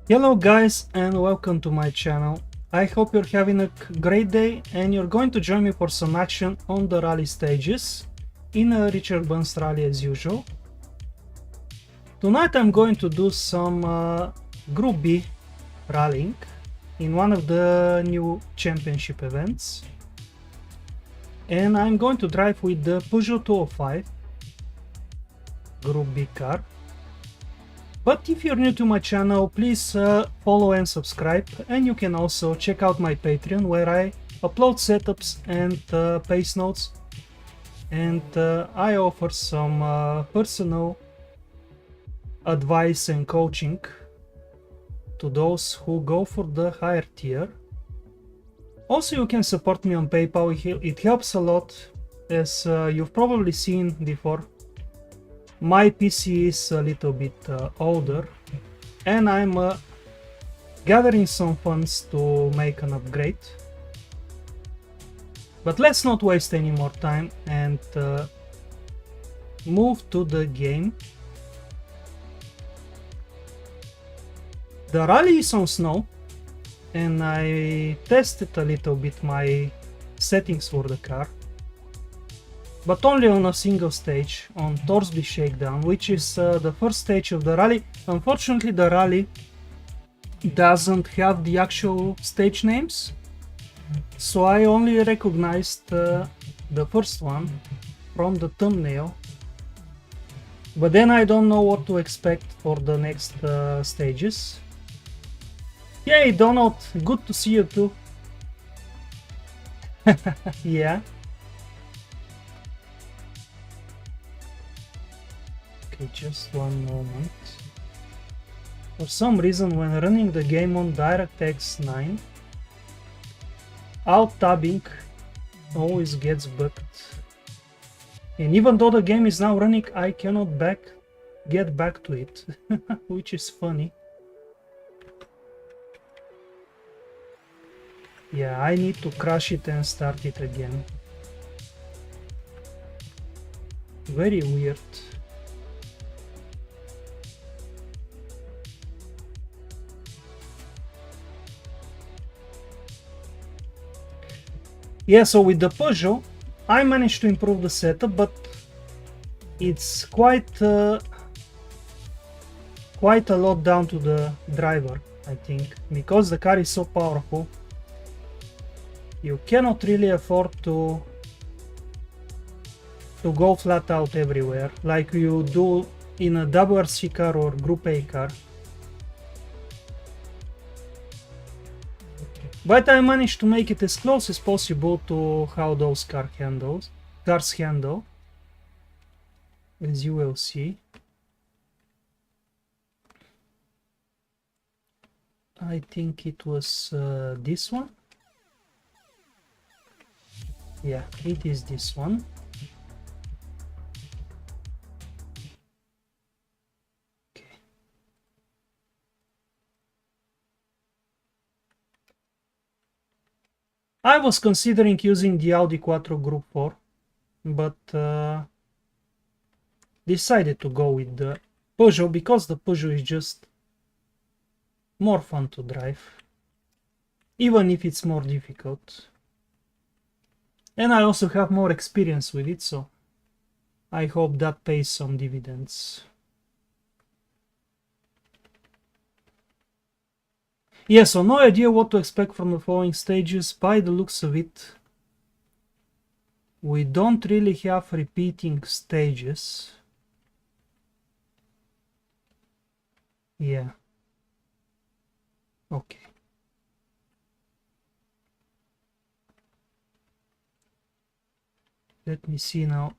Hello guys and welcome to my channel. I hope you're having a great day and you're going to join me for some action on the rally stages in a Richard Burns rally as usual. Tonight I'm going to do some Group B rallying in one of the new championship events, and I'm going to drive with the Peugeot 205 Group B car. But if you're new to my channel, please follow and subscribe, and you can also check out my Patreon where I upload setups and pace notes, and I offer some personal advice and coaching to those who go for the higher tier. Also, you can support me on PayPal. It helps a lot, as you've probably seen before. My PC is a little bit older and I'm gathering some funds to make an upgrade. But let's not waste any more time and move to the game. The rally is on snow and I tested a little bit my settings for the car, but only on a single stage, on Torsby Shakedown, which is the first stage of the rally. Unfortunately, the rally doesn't have the actual stage names, so I only recognized the first one from the thumbnail, but then I don't know what to expect for the next stages. Yay, Donald, good to see you too. Yeah. Okay, just one moment. For some reason, when running the game on DirectX 9, alt tabbing always gets bugged. And even though the game is now running, I cannot get back to it, which is funny. Yeah, I need to crash it and start it again. Very weird. Yeah, so with the Peugeot, I managed to improve the setup, but it's quite a lot down to the driver, I think, because the car is so powerful. You cannot really afford to go flat out everywhere like you do in a WRC car or Group A car. But I managed to make it as close as possible to how those cars handle, as you will see. I think it was this one. Yeah, it is this one. Okay. I was considering using the Audi Quattro Group 4, but decided to go with the Peugeot because the Peugeot is just more fun to drive, even if it's more difficult. And I also have more experience with it, so I hope that pays some dividends. Yeah, so no idea what to expect from the following stages. By the looks of it, we don't really have repeating stages. Yeah. Okay. Let me see now.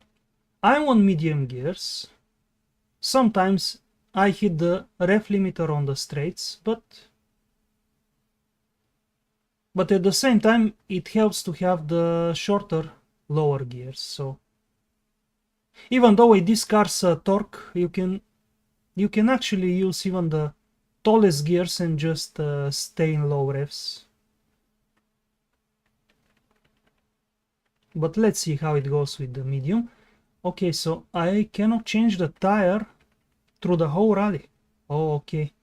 I'm on medium gears. Sometimes I hit the ref limiter on the straights, but at the same time it helps to have the shorter lower gears. So even though with this car's torque, you can actually use even the tallest gears and just stay in low revs. But let's see how it goes with the medium. Okay, so I cannot change the tire through the whole rally. Oh, okay.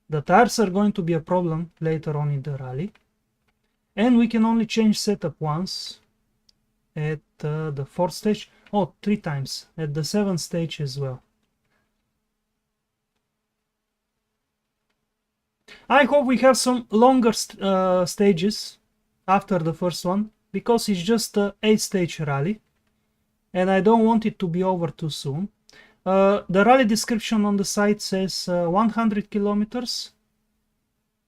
The tires are going to be a problem later on in the rally. And we can only change setup once at the 4th stage. Oh, 3 times at the 7th stage as well. I hope we have some longer stages after the first one, because it's just a 8-stage rally and I don't want it to be over too soon. The rally description on the site says 100 kilometers,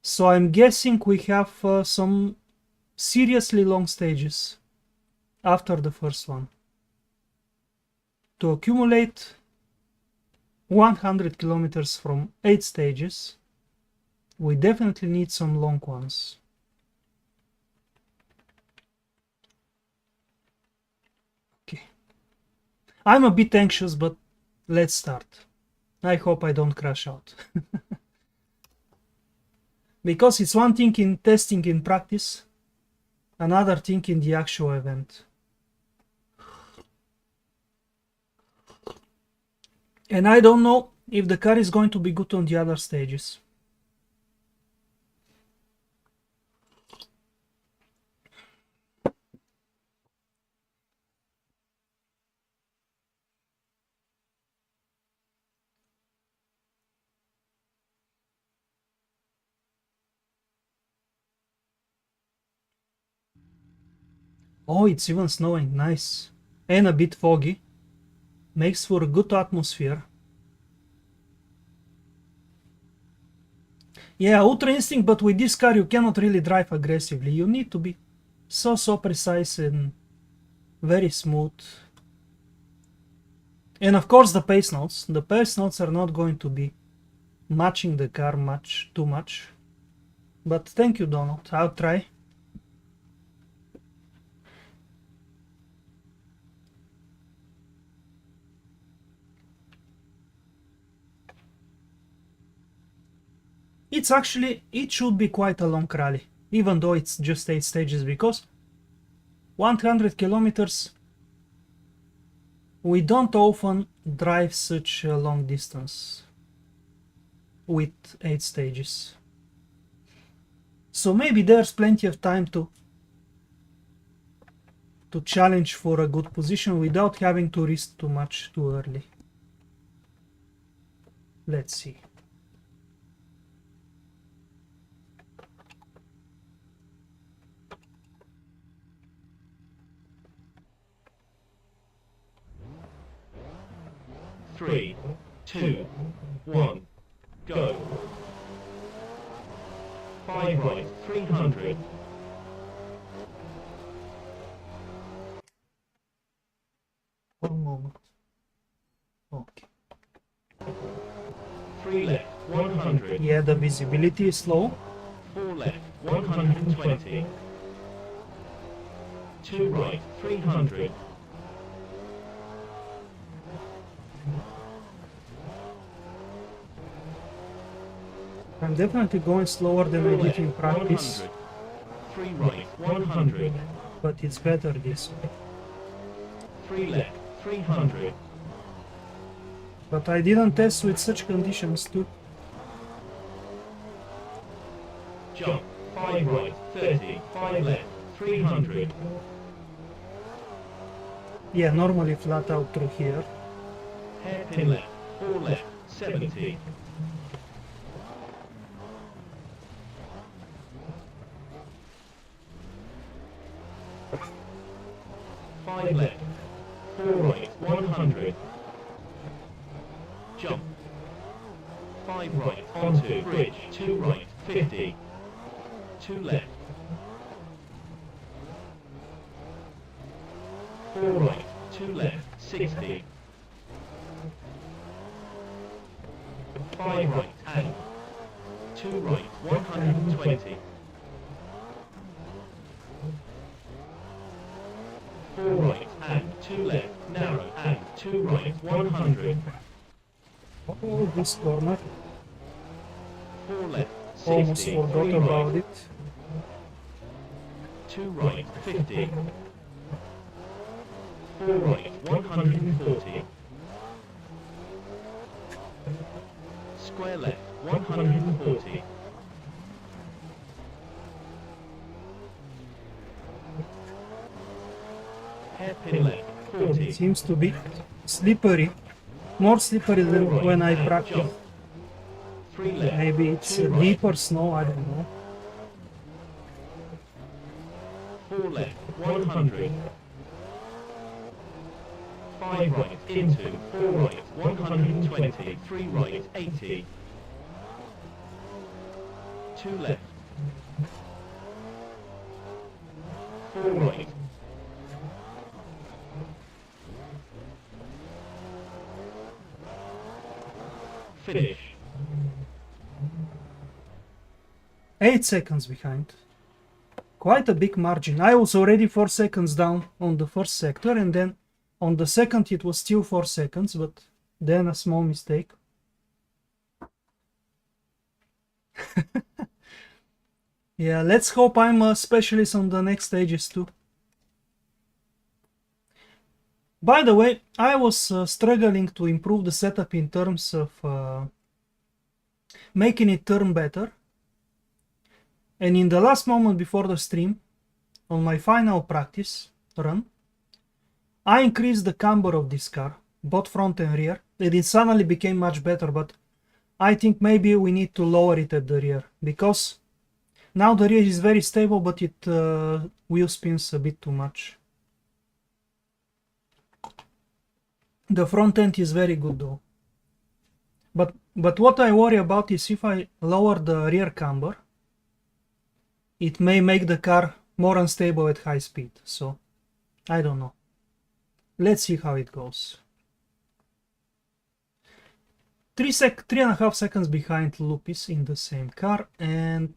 so I'm guessing we have some seriously long stages after the first one. To accumulate 100 kilometers from 8 stages, we definitely need some long ones. Okay. I'm a bit anxious, but let's start. I hope I don't crash out. Because it's one thing in testing in practice, another thing in the actual event. And I don't know if the car is going to be good on the other stages. Oh, it's even snowing, nice. And a bit foggy. Makes for a good atmosphere. Yeah, Ultra Instinct, but with this car you cannot really drive aggressively. You need to be so precise and very smooth. And of course the pace notes. The pace notes are not going to be matching the car too much. But thank you, Donald. I'll try. It should be quite a long rally, even though it's just 8 stages, because 100 kilometers, we don't often drive such a long distance with 8 stages. So maybe there's plenty of time to challenge for a good position without having to risk too much too early. Let's see. Three, two, one, go. 5 right, 300. One moment. Okay. 3 left, 100. Yeah, the visibility is slow. 4 left, 120. 2 right, 300. I'm definitely going slower than I did in practice. 3 right, 100. But it's better this way. 3 left, 300. But I didn't test with such conditions too. Jump, 5 right, 30. 5 left, 300. Yeah, normally flat out through here. Hairpin left, 4 left, 70. 5 left, 4 right, 100. Jump. 5 right, onto bridge, 2 right, 50. 2 left. 4 right, 2 left, 60. 5 right, and 2 right, 120. 4 right, and 2 left, narrow, and 2 right, 100. Oh, this corner. 4 left, 60. Almost forgot 3 about right, it. 2 right, 50. 4 right, 140. Square left, 140. Hairpin left, 40. Seems to be slippery. More slippery Four than right, when I and practice. jump. 3 left, Maybe it's 2 right, deeper snow, I don't know. 4 left, 100. 5 right, into, 4 right, 120. 3 right, 80. 2 left. 4 right. Finish. 8 seconds behind. Quite a big margin. I was already 4 seconds down on the first sector, and then on the second it was still 4 seconds, but then a small mistake. Yeah, let's hope I'm a specialist on the next stages too. By the way, I was struggling to improve the setup in terms of making it turn better. And in the last moment before the stream, on my final practice run, I increased the camber of this car, both front and rear, and it suddenly became much better, but I think maybe we need to lower it at the rear, because now the rear is very stable, but it wheel spins a bit too much. The front end is very good though. But what I worry about is if I lower the rear camber, it may make the car more unstable at high speed, so I don't know. Let's see how it goes. 3.5 seconds behind Lupis in the same car, and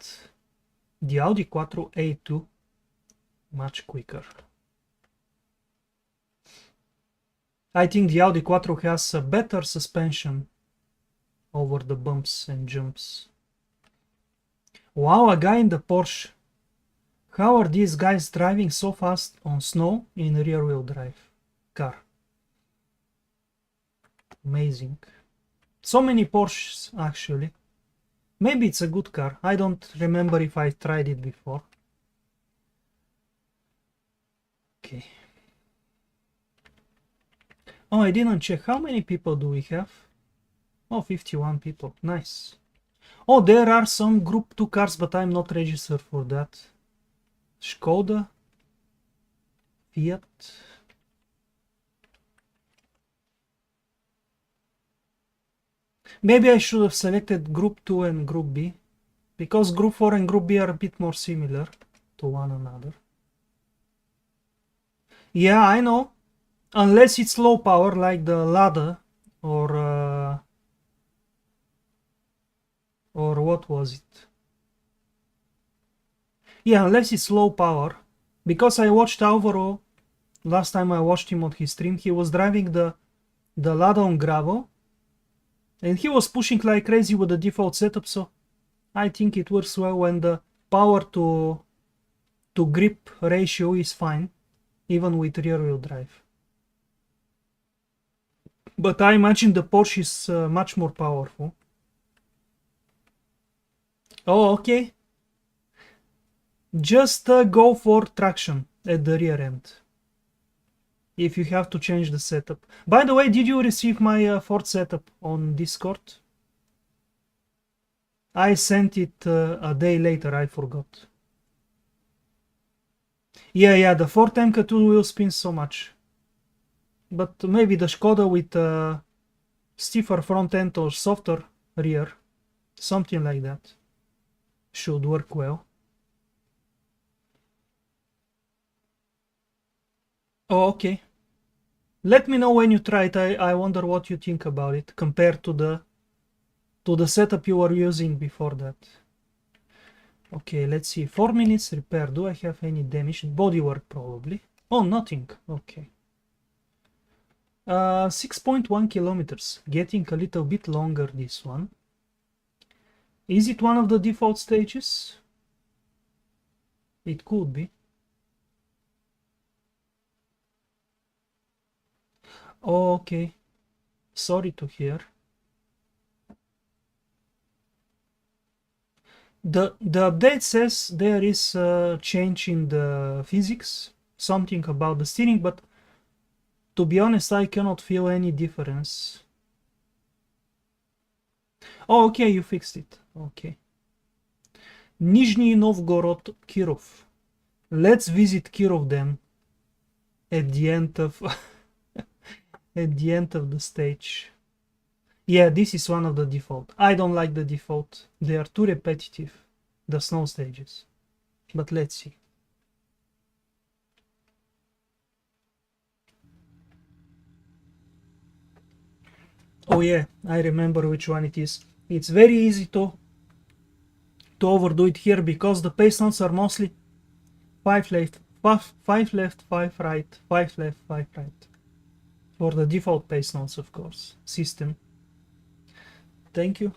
the Audi Quattro A2 much quicker. I think the Audi Quattro has a better suspension over the bumps and jumps. Wow, a guy in the Porsche. How are these guys driving so fast on snow in a rear-wheel drive car? Amazing. So many Porsches, actually. Maybe it's a good car. I don't remember if I tried it before. Okay. Oh, I didn't check. How many people do we have? Oh, 51 people. Nice. Oh, there are some Group 2 cars, but I'm not registered for that. Skoda. Fiat. Maybe I should have selected Group 2 and Group B, because Group 4 and Group B are a bit more similar to one another. Yeah, I know. Unless it's low power, like the Lada, or what was it? Yeah, unless it's low power. Because I watched Alvaro, last time I watched him on his stream, he was driving the Lada on gravel, and he was pushing like crazy with the default setup, so I think it works well when the power to grip ratio is fine, even with rear-wheel drive. But I imagine the Porsche is much more powerful. Oh, okay. Just go for traction at the rear end, if you have to change the setup. By the way, did you receive my Ford setup on Discord? I sent it a day later, I forgot. Yeah, the Ford MK2 will spin so much. But maybe the Skoda with stiffer front end or softer rear, something like that, should work well. Oh, okay. Let me know when you try it. I wonder what you think about it compared to the setup you were using before that. Okay, let's see. 4 minutes repair. Do I have any damage? Bodywork probably. Oh, nothing. Okay. 6.1 kilometers. Getting a little bit longer, this one. Is it one of the default stages? It could be. Oh, okay. Sorry to hear. The update says there is a change in the physics, something about the steering, but to be honest, I cannot feel any difference. Oh, okay, you fixed it. Okay. Nizhny Novgorod, Kirov. Let's visit Kirov then. At the end of at the end of the stage. Yeah, this is one of the default. I don't like the default. They are too repetitive, the snow stages. But let's see. Oh yeah, I remember which one it is. It's very easy to overdo it here because the pace notes are mostly 5 left, 5 left, 5 right, 5 left, 5 right. For the default pace notes, of course, system. Thank you.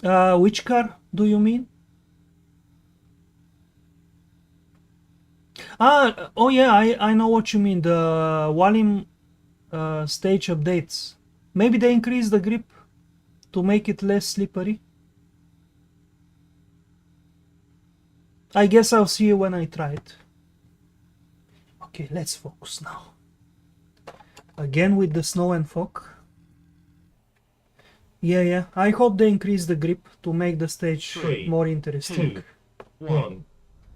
Which car do you mean? Oh yeah, I know what you mean. The Walim stage updates. Maybe they increase the grip to make it less slippery. I guess I'll see you when I try it. Okay, let's focus now. Again with the snow and fog. Yeah, I hope they increase the grip to make the stage 3, more interesting. 2, 1,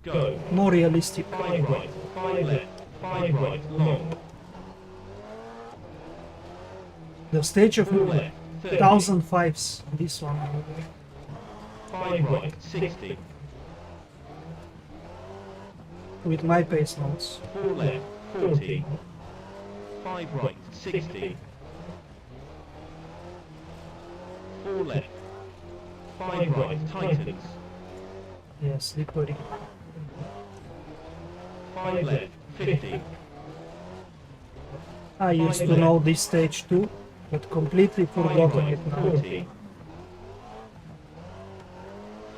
go. More realistic. 5 right, 5 left, 5 right, long. The stage of 4 left, 30. 1005s, this one. 5 right, 60. With my pace notes. 4 left, 40. 5 right, 60. 4 left. 5 right, tightens. Yeah, slippery. 5 left, 50. I used to know this stage too, but completely 5 forgotten right, it now. 40.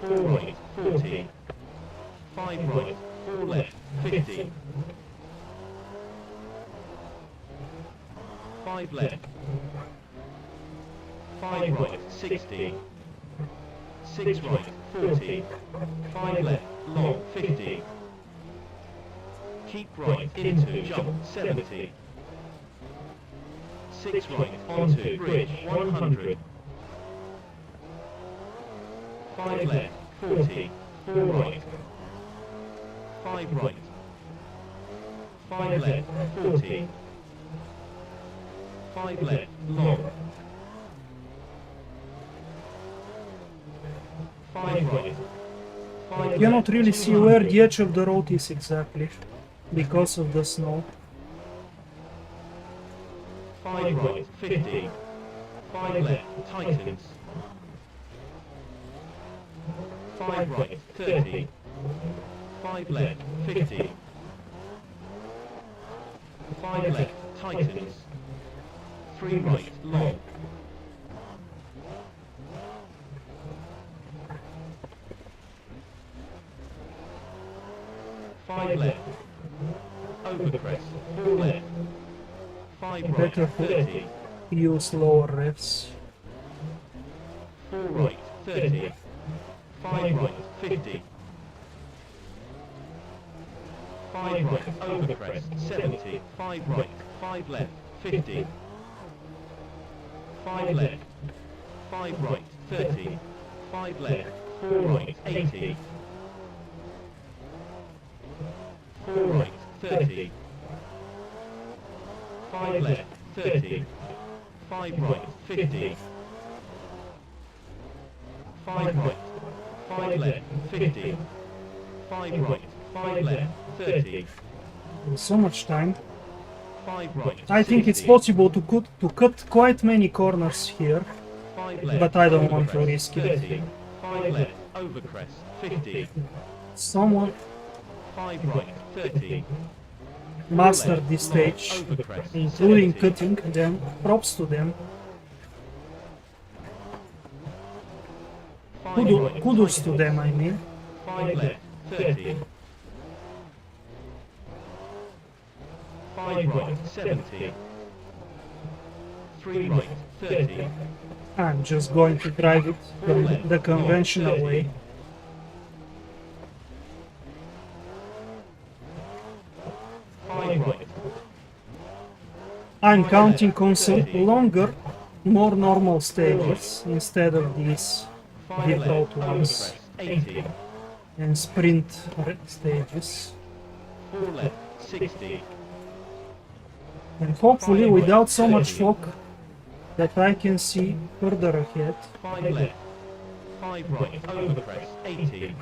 4 right, 40. 5 right, 4 left, 50. 5 left. 5 right, 60. 6 right, 40. 5 left, long, 50. Keep right into jump, 70. 6 right, onto bridge, 100. 5 left, 40. 4 right. 5 right. 5 left, 40. 5 left, long. 5 right. 5 You cannot left, really see 200. where the edge of the road is exactly, because of the snow. 5 right, 50. 5 left, tightens. 5 right, 30. 5 left, 50. 5 left, tightens. 3 right, long. 5 left. Overcrest, 4 left. 5 right, Better 30. use lower revs. 4 right, 30. 5 right, 50. 5 right, overcrest, 70. 5 right, 5 left, 50. 5 left. 5 right, 30. 5 left, 4 right, 80. 4 right, 30. 5 left, 30. 5 right, 50. 5 right. 5 left, 50. 5 right. 5 left, 30. So much time. 5 right, I think it's 60. possible to cut quite many corners here, 5 left, but I don't want to overcrest, risk it. 30. 5 left, overcrest, 50. Someone 5 right, 30. mastered this stage, Overcrest, including 70. cutting them. Props to them. 5 right, Kudos to tightens. them, I mean. 5 left, 30. 5 right, 70. 3 right, 30. I'm just going to drive it 4 left, the long, conventional 30. way. 5 right, I'm 5 counting left, on some 30. longer, more normal stages instead of these 5 difficult left, ones overcrest, 80. and sprint stages. 4 left, 60. And hopefully 5 right, without so much 30. fog that I can see further ahead. 5 left, 5 right, overcrest, 80.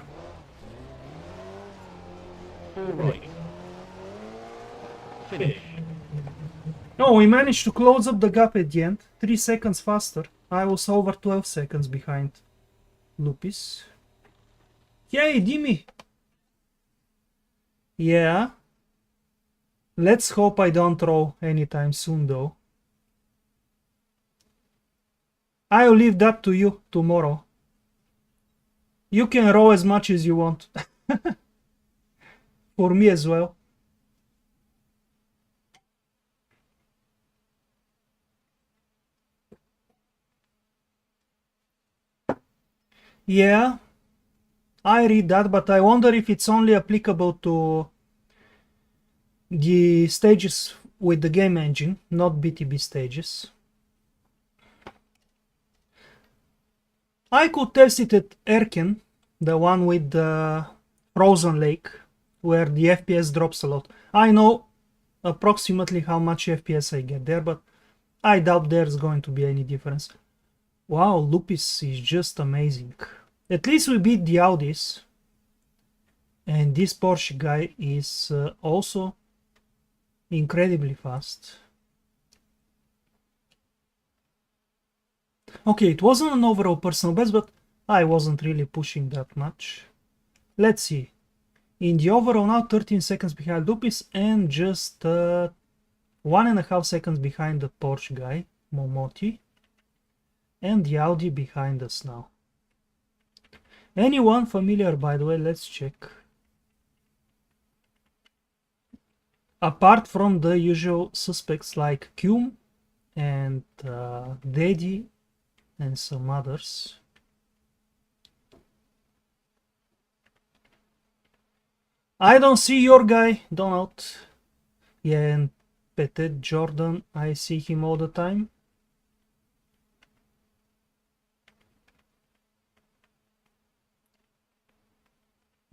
4 right. Finish. No, we managed to close up the gap at the end, 3 seconds faster. I was over 12 seconds behind Lupis. Yay, Dimi! Yeah. Let's hope I don't throw anytime soon though. I'll leave that to you tomorrow. You can row as much as you want. For me as well. Yeah, I read that, but I wonder if it's only applicable to the stages with the game engine, not BTB stages. I could test it at Erken, the one with the frozen lake, where the FPS drops a lot. I know approximately how much FPS I get there, but I doubt there's going to be any difference. Wow, Lupis is just amazing. At least we beat the Audis. And this Porsche guy is also incredibly fast. Okay, it wasn't an overall personal best, but I wasn't really pushing that much. Let's see. In the overall now, 13 seconds behind Lupis and just 1.5 seconds behind the Porsche guy, Momoti. And the Audi behind us now. Anyone familiar, by the way? Let's check. Apart from the usual suspects like Kume and Daddy and some others. I don't see your guy, Donald. Yeah, and Petit Jordan, I see him all the time.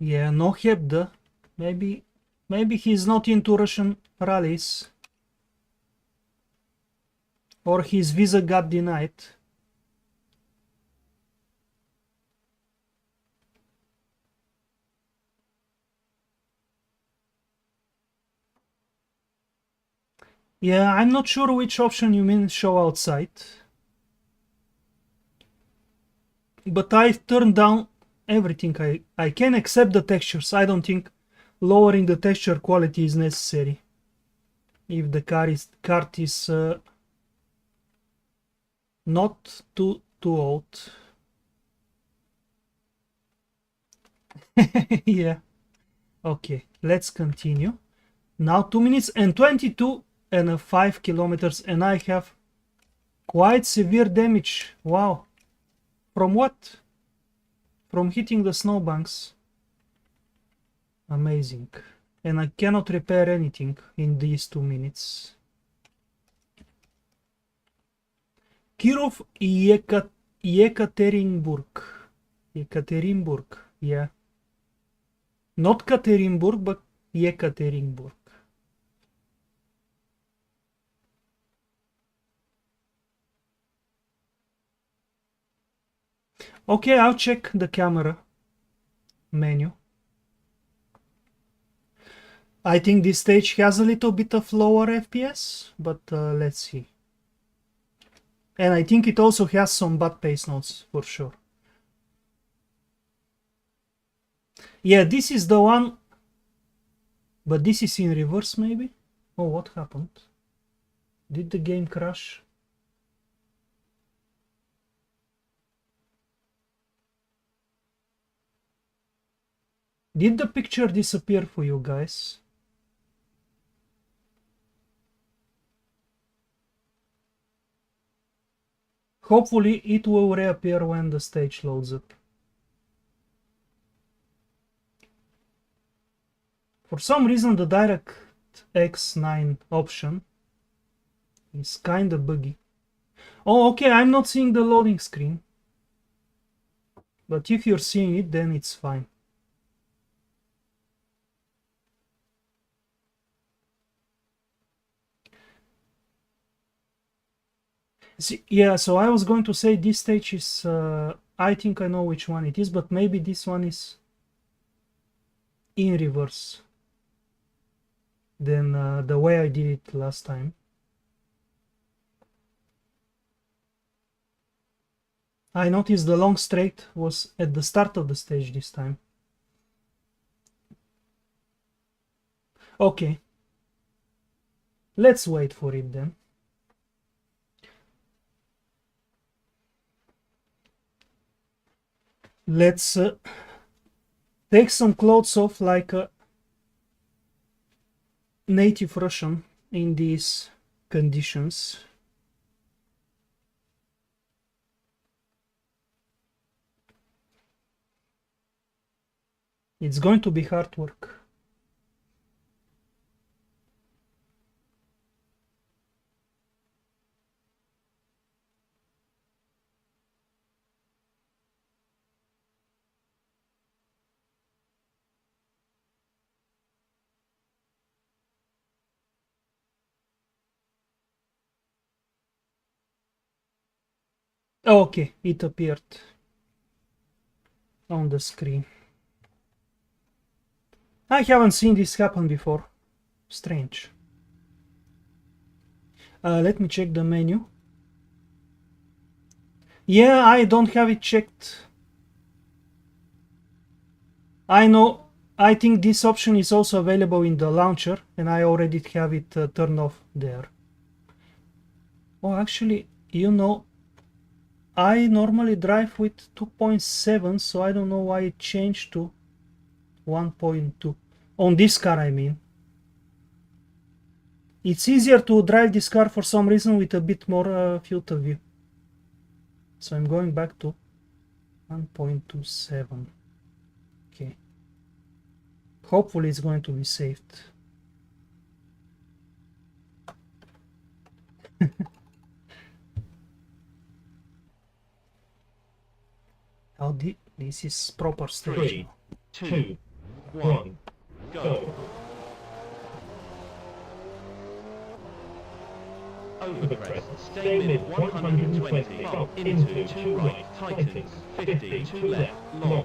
Yeah, no Hebda. Maybe he's not into Russian rallies. Or his visa got denied. Yeah, I'm not sure which option you mean show outside. But I've turned down everything I can except the textures. I don't think lowering the texture quality is necessary. If the cart is not too old. Yeah. Okay, let's continue. Now 2 minutes and 22 and 5 kilometers, and I have quite severe damage. Wow. From what? From hitting the snowbanks. Amazing. And I cannot repair anything in these 2 minutes. Kirov Yekaterinburg. Yekaterinburg, yeah. Not Katerinburg, but Yekaterinburg. Okay, I'll check the camera menu. I think this stage has a little bit of lower FPS, but let's see. And I think it also has some bad pace notes for sure. Yeah, this is the one, but this is in reverse maybe? Oh, what happened? Did the game crash? Did the picture disappear for you guys? Hopefully it will reappear when the stage loads up. For some reason the DirectX 9 option is kinda buggy. Oh, okay, I'm not seeing the loading screen. But if you're seeing it, then it's fine. See, yeah, so I was going to say this stage is, I think I know which one it is, but maybe this one is in reverse than the way I did it last time. I noticed the long straight was at the start of the stage this time. Okay. Let's wait for it then. Let's take some clothes off like a native Russian in these conditions. It's going to be hard work. Okay, it appeared on the screen. I haven't seen this happen before. Strange. Let me check the menu. Yeah, I don't have it checked. I know, I think this option is also available in the launcher, and I already have it turned off there. Oh, actually, you know, I normally drive with 2.7, so I don't know why it changed to 1.2. On this car, I mean. It's easier to drive this car for some reason with a bit more field of view. So I'm going back to 1.27. Okay. Hopefully it's going to be saved. How this is proper stage. 3, 2, 1, go. Over the crest, stay mid 120, bump into 2 right, tightens, 50, 2 left, long.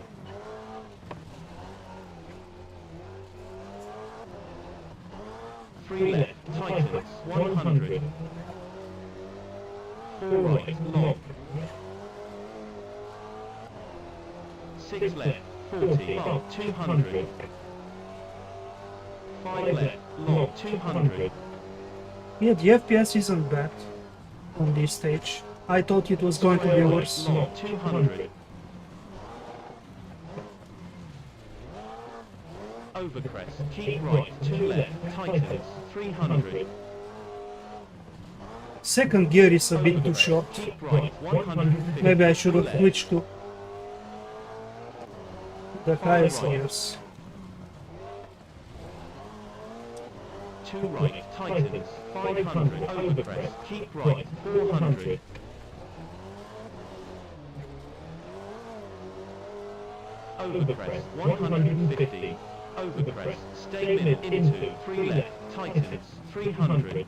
Three left, tightens, 100. 4 right, long. 6 left, 40, bump, 200. 5 left, long, 200. Yeah, the FPS isn't bad on this stage. I thought it was going to be worse. Long, 200. Over crest, keep right, 2 left, tightens, 300. Second gear is a bit too short. Keep right, 150. Maybe I should have switched to the highest gears. 2 right, tightens, 500, over crest, keep right, 400. Over crest, 150. Over crest, stay mid into 3 left, tightens, 300.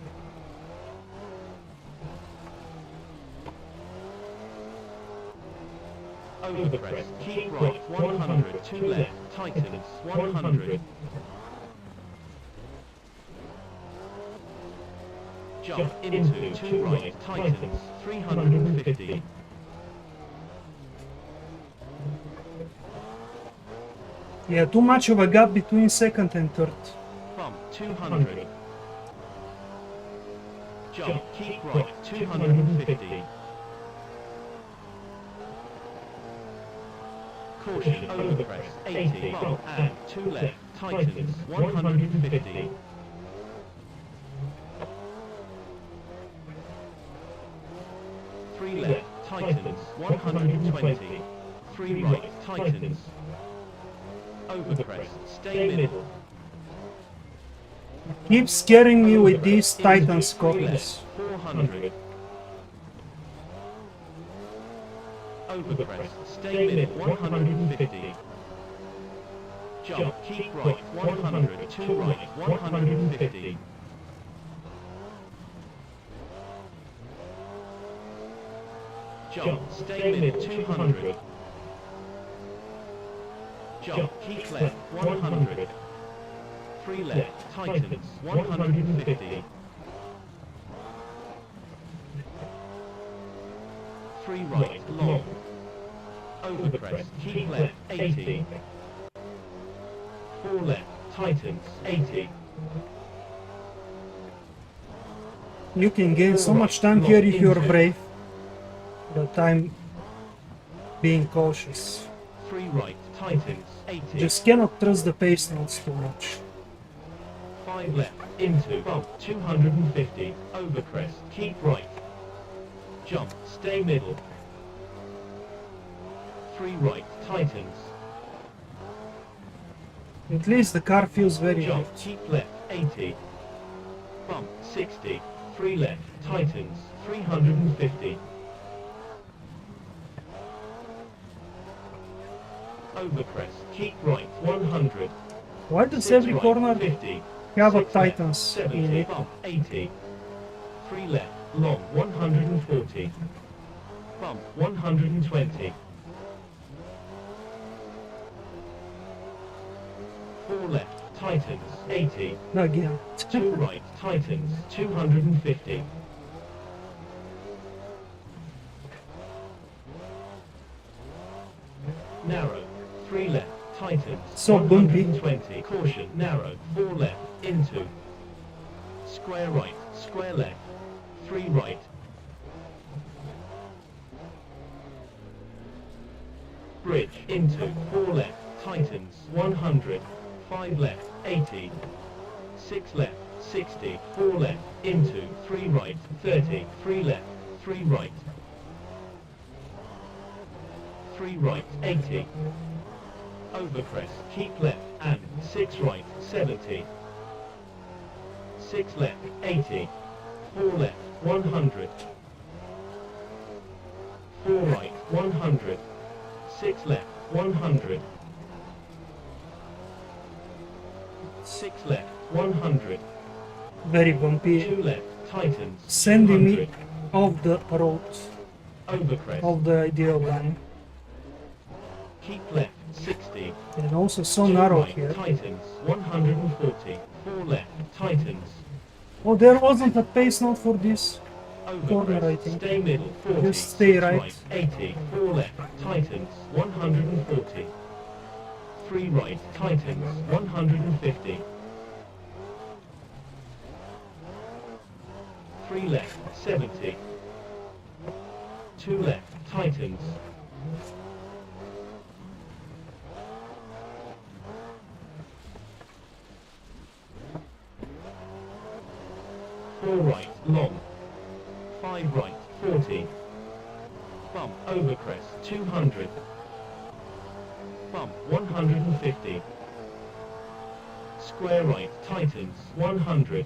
Over crest, keep right, 100, 2 left, tightens, 100. Jump into 2 right, tightens, 350. Yeah, too much of a gap between second and third. Bump, 200. Jump, keep right, 250. Caution, over crest, 80, bump, and 2 left, tightens, 150. Three left, tightens, 120. 3 right, tightens. Overcrest, stay middle. Keep scaring me with these Titans Into 3 corners. left, 400. Overcrest, stay middle, 150. Jump, keep right, 100, 2 right, 150. Jump, stay mid, 200. Jump, keep left, 100. 3 left, tightens, 150. 3 right, long. Overcrest, keep left, 80. 4 left, tightens, 80. You can gain so much time here if you're brave, but I'm being cautious. 3 right, tightens, 80. Just cannot trust the pace notes too much. 5 left, into, bump, 250. Overcrest, keep right. Jump, stay middle. 3 right, tightens. At least the car feels very Jump, light. keep left, 80. Bump, 60. 3 left, tightens, 350. Overcrest, keep right, 100. Why does 6 every right, corner 50. have a 6 left, Titans 70. in it? Bump, 80. 3 left, long, 140. Bump, 120. 4 left, tightens, 80. Again. 2 right, tightens, 250. Narrow, 3 left, tightens, So bumpy. 120. Caution, narrow, 4 left, into. Square right, square left, 3 right. Bridge, into, 4 left, tightens, 100. 5 left, 80. 6 left, 60. 4 left, into, 3 right, 30. 3 left, 3 right. 3 right, 80. Overcrest, keep left, and 6 right, 70. 6 left, 80. 4 left, 100. 4 right, 100. 6 left, 100. 6 left, 100. Very bumpy. 2 left, tightens, Sending me 200. off the road, Overcrest, off the ideal line. keep left, 60. And also so 2 narrow right, here. tightens, 140. 4 left, tightens. Oh, there wasn't a pace note for this. Corner, I Overcrest, think. stay middle, 40. Just stay 6 right. 80. 4 left, tightens, 140. 3 right, tightens, 150. 3 left, 70. 2 left, tightens. 4 right, long. 5 right, 40. Bump, overcrest, 200. Bump, 150. Square right, tightens, 100.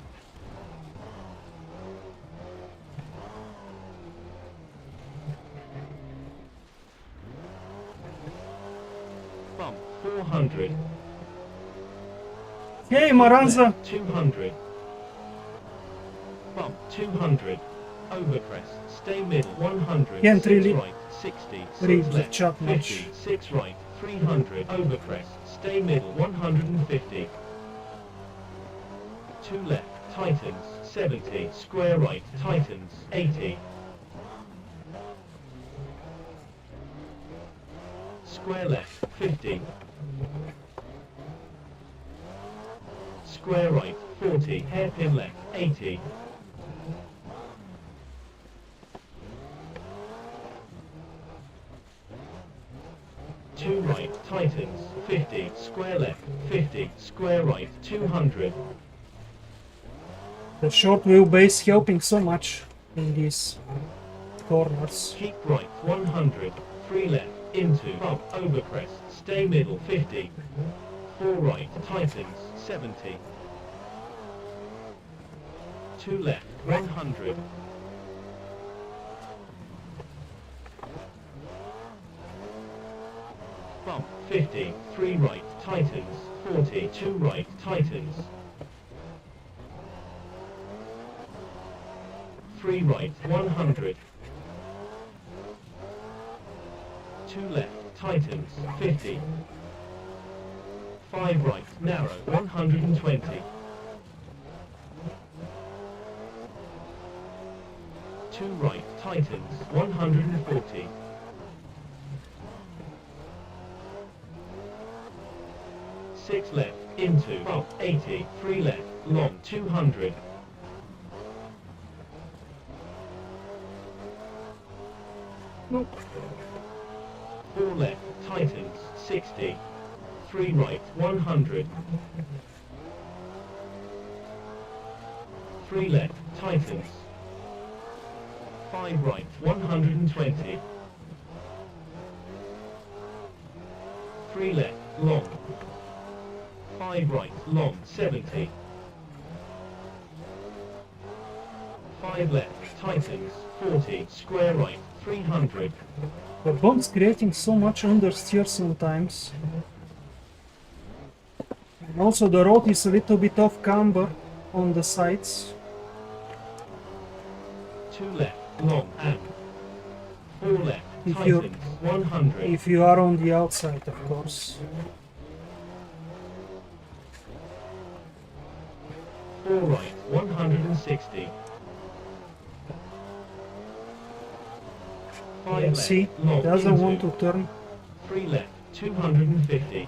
Bump, 400. Hey, Maranza! 200. Bump, 200. Overcrest, stay middle, 100. Can't 6 really right, 60. 6 read the left, chat 50. much. 6 right, 300. Overcrest, stay middle, 150. 2 left, tightens, 70. Square right, tightens, 80. Square left, 50. Square right, 40. Hairpin left, 80. Two right, tightens, 50. Square left, 50. Square right, 200. The short wheelbase helping so much in this corners. Keep right 100, 3 left, into bump, over crest, stay middle 50, 4 right, tightens 70, 2 left 100, bump 50, 3 right, tightens 40, 2 right, tightens, 3 right 100, 2 left, tightens, 50. 5 right, narrow, 120. 2 right, tightens, 140. 6 left, into, bump, 80. 3 left, long, 200. 4 left, tightens, 60. 3 right, 100. 3 left, tightens. 5 right, 120. 3 left, long. 5 right, long, 70. 5 left, tightens, 40. Square right, 300. The bump's creating so much understeer sometimes. And also the road is a little bit off camber on the sides. 2 left, long, and 4 left, If tightens, 100. If you are on the outside, of course. 4 right, 160. 5 left, See, long, doesn't into. want to turn. 3 left, 250.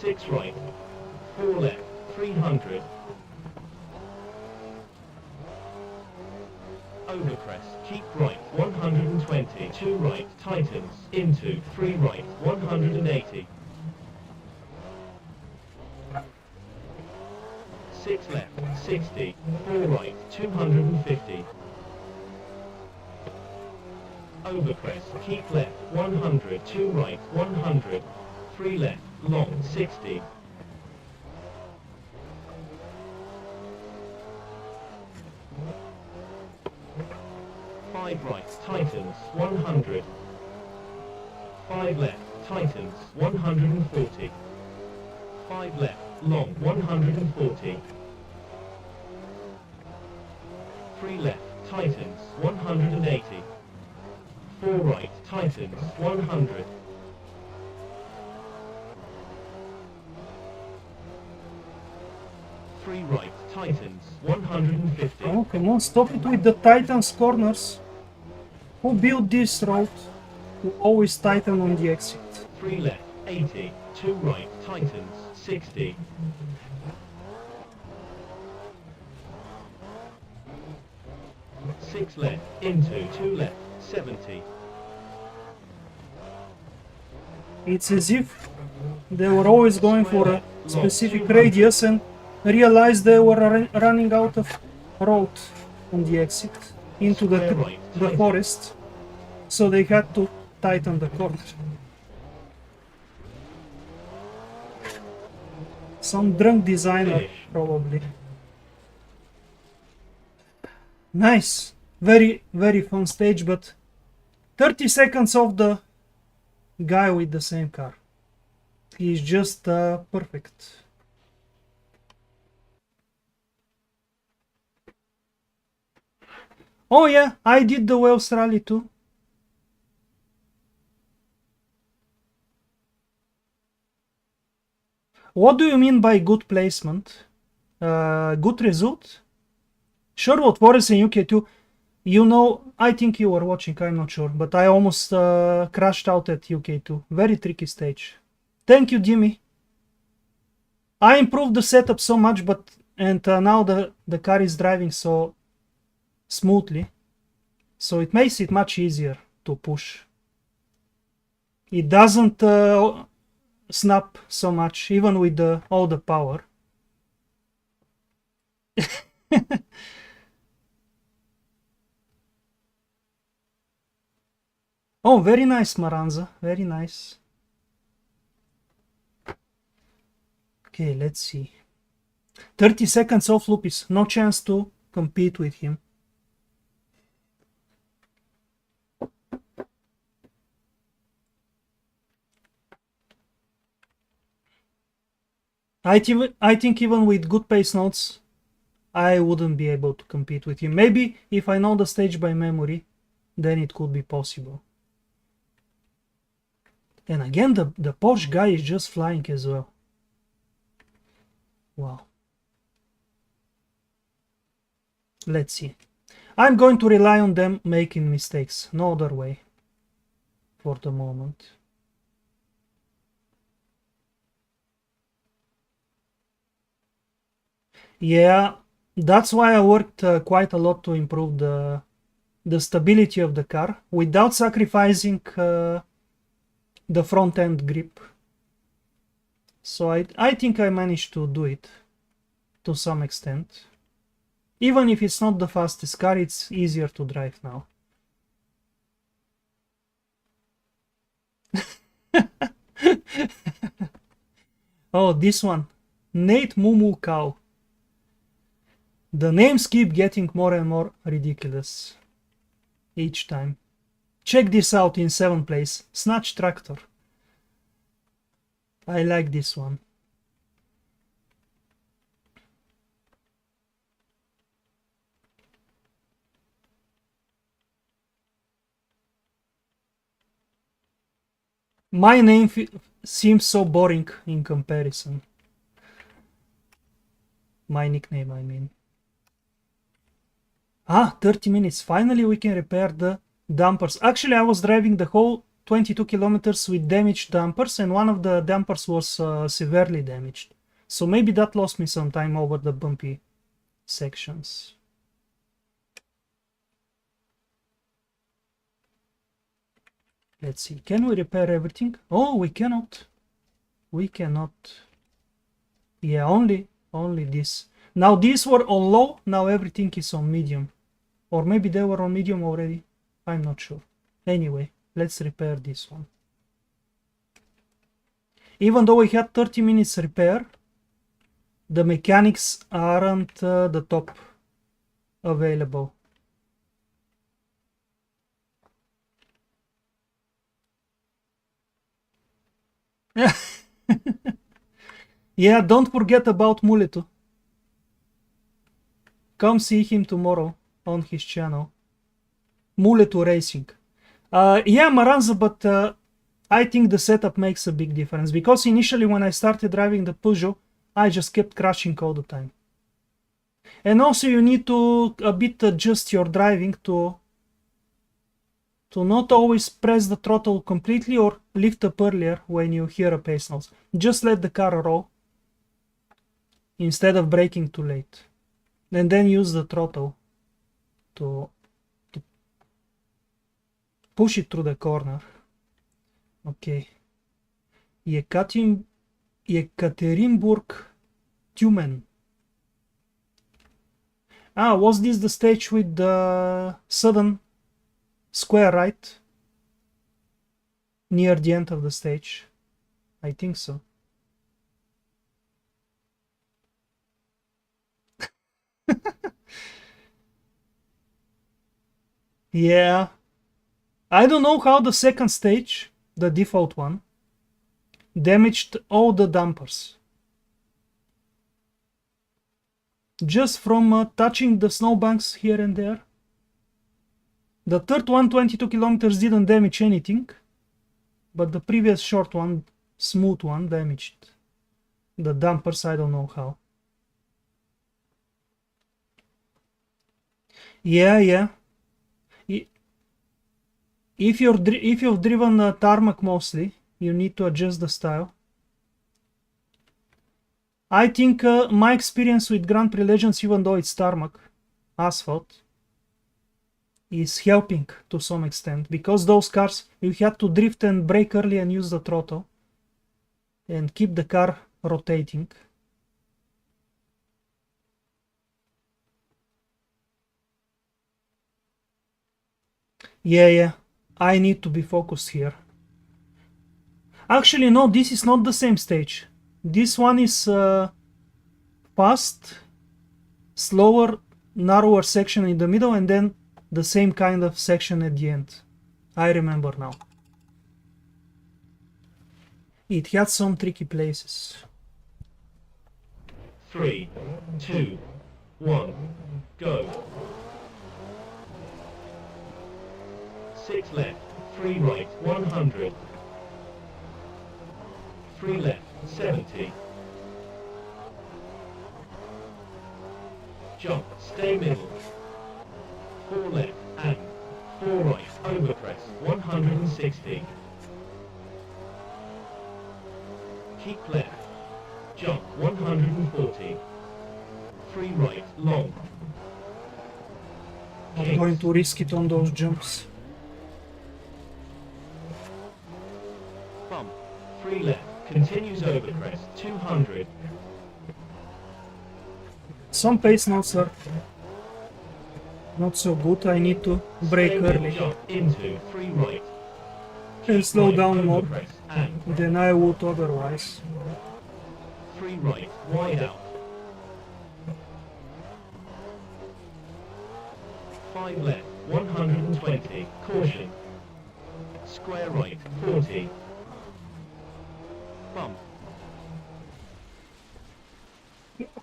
6 right, 4 left, 300. Overcrest, keep right, 120. 2 right, tightens, into, 3 right, 180. 6 left, 60. 4 right, 250. Overcrest, keep left, 100. 2 right, 100. 3 left, long, 60. 5 right, tightens, 100. 5 left, tightens, 140. 5 left, long, 140. 3 left, tightens, 180. 4 right, tightens, 100. 3 right, tightens, 150. Oh, come on, stop it with the Titans corners. Who built this road? To always tighten on the exit. 3 left, 80. 2 right, tightens, 60. 6 left, into, 2 left, 70. It's as if they were always going for a specific radius and realized they were running out of road on the exit into the forest, so they had to tighten the corner. Some drunk designer, probably. Nice, very, very fun stage, but 30 seconds of the guy with the same car. He's just perfect. Oh yeah, I did the Wales Rally too. What do you mean by good placement? Good result? Sherwood Forest in UK2. You know, I think you were watching, I'm not sure, but I almost crashed out at UK2. Very tricky stage. Thank you, Jimmy. I improved the setup so much, and now the car is driving so smoothly, so it makes it much easier to push. It doesn't snap so much, even with all the power. Oh, very nice, Maranza. Very nice. Okay, let's see. 30 seconds off Lupis. No chance to compete with him. I think even with good pace notes, I wouldn't be able to compete with him. Maybe if I know the stage by memory, then it could be possible. And again, the Porsche guy is just flying as well. Wow. Let's see. I'm going to rely on them making mistakes. No other way. For the moment. Yeah, that's why I worked quite a lot to improve the stability of the car without sacrificing the front end grip. So I think I managed to do it to some extent. Even if it's not the fastest car, it's easier to drive now. Oh, this one. Nate Mumu Cow. The names keep getting more and more ridiculous each time. Check this out in 7th place. Snatch Tractor. I like this one. My name seems so boring in comparison. My nickname, I mean. Ah, 30 minutes. Finally we can repair the dampers. Actually, I was driving the whole 22 kilometers with damaged dampers, and one of the dampers was severely damaged. So maybe that lost me some time over the bumpy sections. Let's see. Can we repair everything? Oh, we cannot. We cannot. Yeah, only this. Now these were on low, now everything is on medium. Or maybe they were on medium already. I'm not sure. Anyway, let's repair this one. Even though we had 30 minutes repair, the mechanics aren't the top available. Yeah, don't forget about Muletu. Come see him tomorrow on his channel. Muletu Racing. Yeah, Maranza, but I think the setup makes a big difference, because initially when I started driving the Peugeot, I just kept crashing all the time. And also you need to a bit adjust your driving to not always press the throttle completely or lift up earlier when you hear a pace note. Just let the car roll instead of braking too late. And then use the throttle to push it through the corner. Okay. Yekaterinburg Tumen. Ah, was this the stage with the sudden square right? Near the end of the stage? I think so. Yeah. I don't know how the second stage, the default one, damaged all the dampers. Just from touching the snowbanks here and there. The third one, 22 kilometers, didn't damage anything, but the previous short one, smooth one, damaged the dampers. I don't know how. Yeah. If you've driven tarmac mostly, you need to adjust the style. I think my experience with Grand Prix Legends, even though it's tarmac, asphalt, is helping to some extent, because those cars you had to drift and brake early and use the throttle, and keep the car rotating. Yeah, I need to be focused here. Actually, no, this is not the same stage. This one is fast, slower, narrower section in the middle, and then the same kind of section at the end. I remember now. It had some tricky places. 3, 2, 1, go. 6 left, 3 right, 100. 3 left, 70. Jump, stay middle. 4 left, and 4 right, overpress, 160. Keep left. Jump, 140. 3 right, long. I'm going to risk it on those jumps. Bump, 3 left, continues overpress, 200. Some pace notes are not so good. I need to brake early Jump into 3 right. and slow down more Overpress, and than I would otherwise. 3 right, wide out. 5 left, 120, caution. Square right, 40. Bump,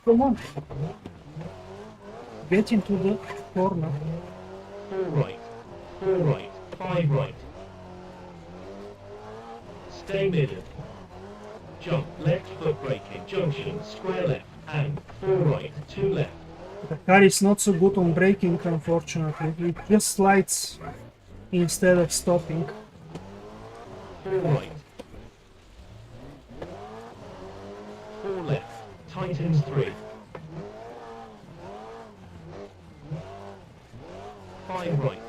Come on. Get into the corner. 4 right, 4 right, 5 right. Stay middle. Jump, left foot braking, junction, square left, and 4 right, 2 left. The car is not so good on braking, unfortunately. It just slides instead of stopping. 4 right. 4 left, tightens 3. 5 right.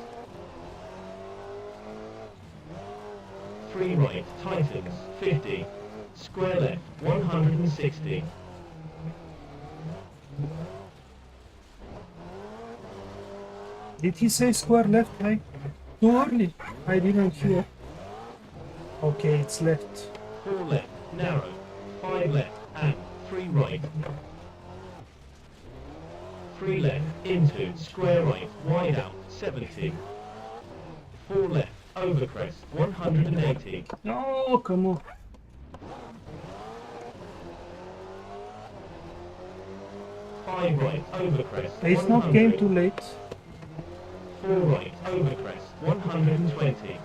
3 right, tightens, 50. Square left, 160. Did he say square left? Too early. I didn't hear. Okay, it's left. 4 left, narrow. 5 left, and 3 right. 3 left, into, square right, wide out, 70. 4 left, overcrest, 180. Oh, come on. 5 right, overcrest, It's not 100. came too late. 4 right, overcrest, 120.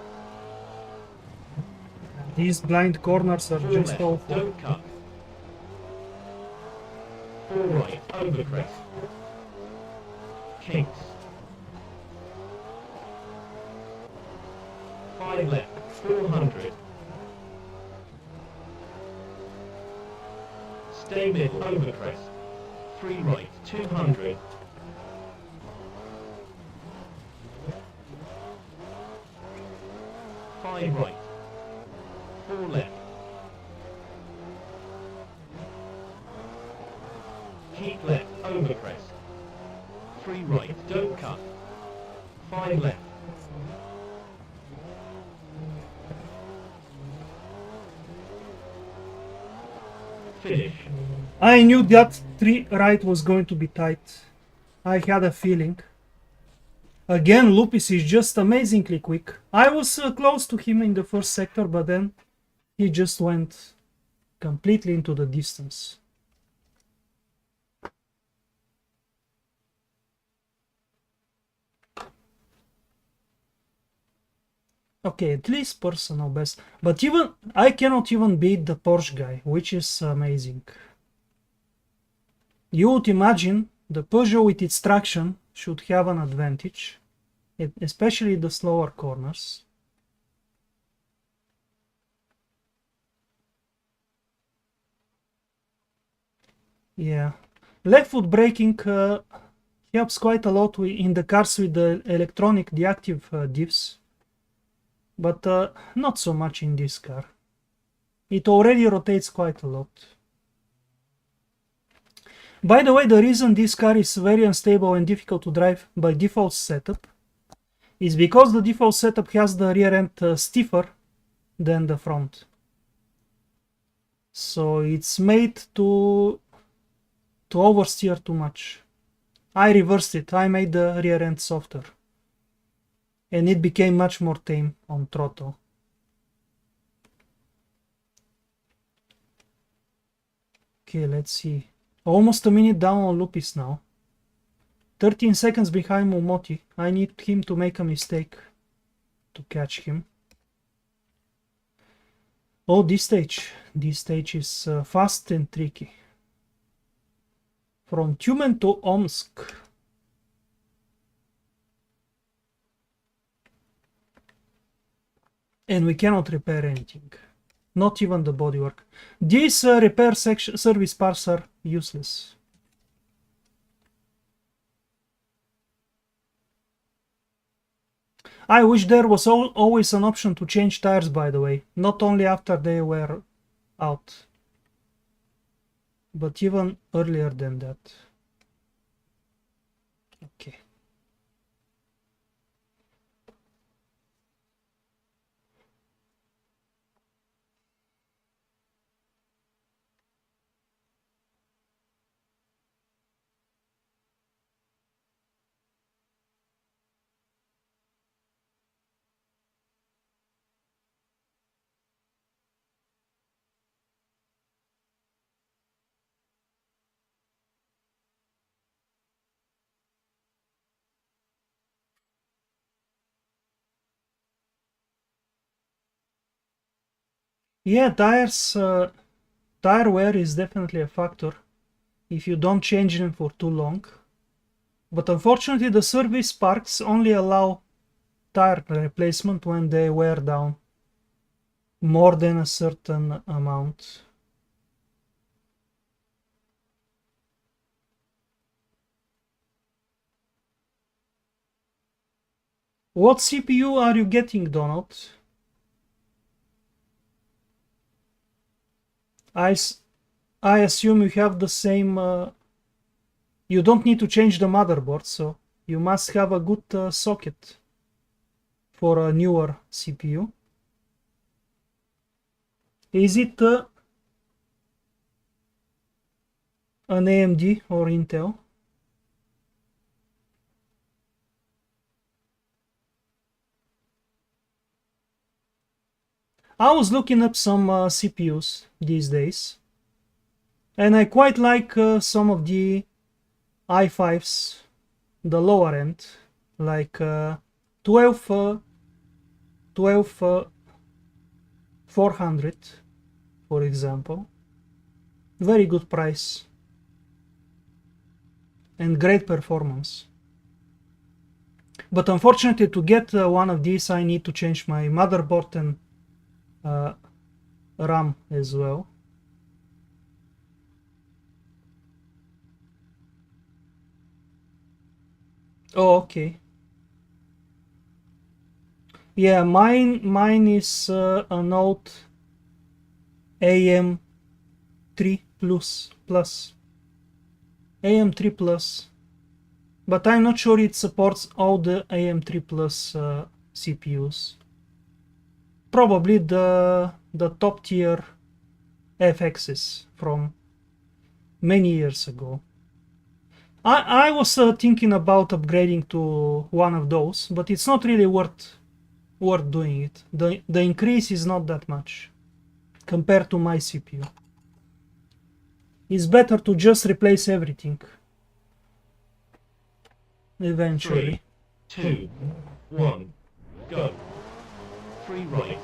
These blind corners are 4 just left, awful. don't cut. 4 right, overcrest. Kinks. 5 left, 400. Stay mid, overcrest. 3 right, 200. 5 right. 4 left. Keep left, overcrest. 3 right, don't cut. 5 left. Finish. I knew that 3 right was going to be tight. I had a feeling. Again, Lupis is just amazingly quick. I was close to him in the first sector, but then he just went completely into the distance. Okay, at least personal best. But even I cannot even beat the Porsche guy, which is amazing. You would imagine the Peugeot with its traction should have an advantage, especially the slower corners. Yeah, left foot braking helps quite a lot in the cars with the electronic, the active diffs, but not so much in this car. It already rotates quite a lot. By the way, the reason this car is very unstable and difficult to drive by default setup is because the default setup has the rear end stiffer than the front. So it's made to oversteer too much. I reversed it. I made the rear end softer. And it became much more tame on throttle. Okay, let's see. Almost a minute down on Lupis now. 13 seconds behind Momoti. I need him to make a mistake to catch him. Oh, this stage is fast and tricky. From Tyumen to Omsk. And we cannot repair anything. Not even the bodywork. These repair service parts are useless. I wish there was always an option to change tires, by the way. Not only after they were out, but even earlier than that. Okay. Yeah, tire wear is definitely a factor if you don't change them for too long. But unfortunately, the service parks only allow tire replacement when they wear down more than a certain amount. What CPU are you getting, Donald? I assume you have the same... you don't need to change the motherboard, so you must have a good socket for a newer CPU. Is it an AMD or Intel? I was looking up some CPUs these days, and I quite like some of the i5s, the lower end, like 12400, for example. Very good price and great performance. But unfortunately, to get one of these, I need to change my motherboard and RAM as well. Oh, okay. Yeah, mine is an old AM3 plus AM3 plus, but I'm not sure it supports all the AM3 plus CPUs. Probably the top tier FXs from many years ago. I was thinking about upgrading to one of those, but it's not really worth doing it. The increase is not that much compared to my CPU. It's better to just replace everything eventually. 3, 2, 1, go. 3 right,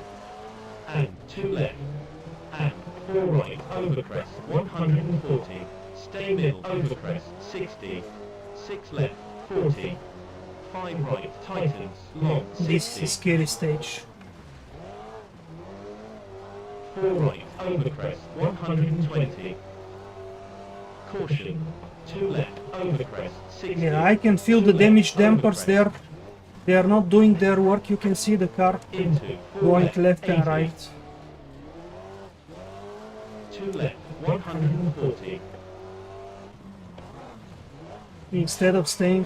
and 2 left, and 4 right, overcrest 140, stay middle, overcrest 60, 6 left, 40, 5 right, tightens, long, 60. This is a scary stage. 4 right, overcrest 120, caution, 2 left, overcrest 60. Yeah, I can feel the damage dampers there. They are not doing their work. You can see the car Into going left, left and 80. right. 2 left, 140. Instead of staying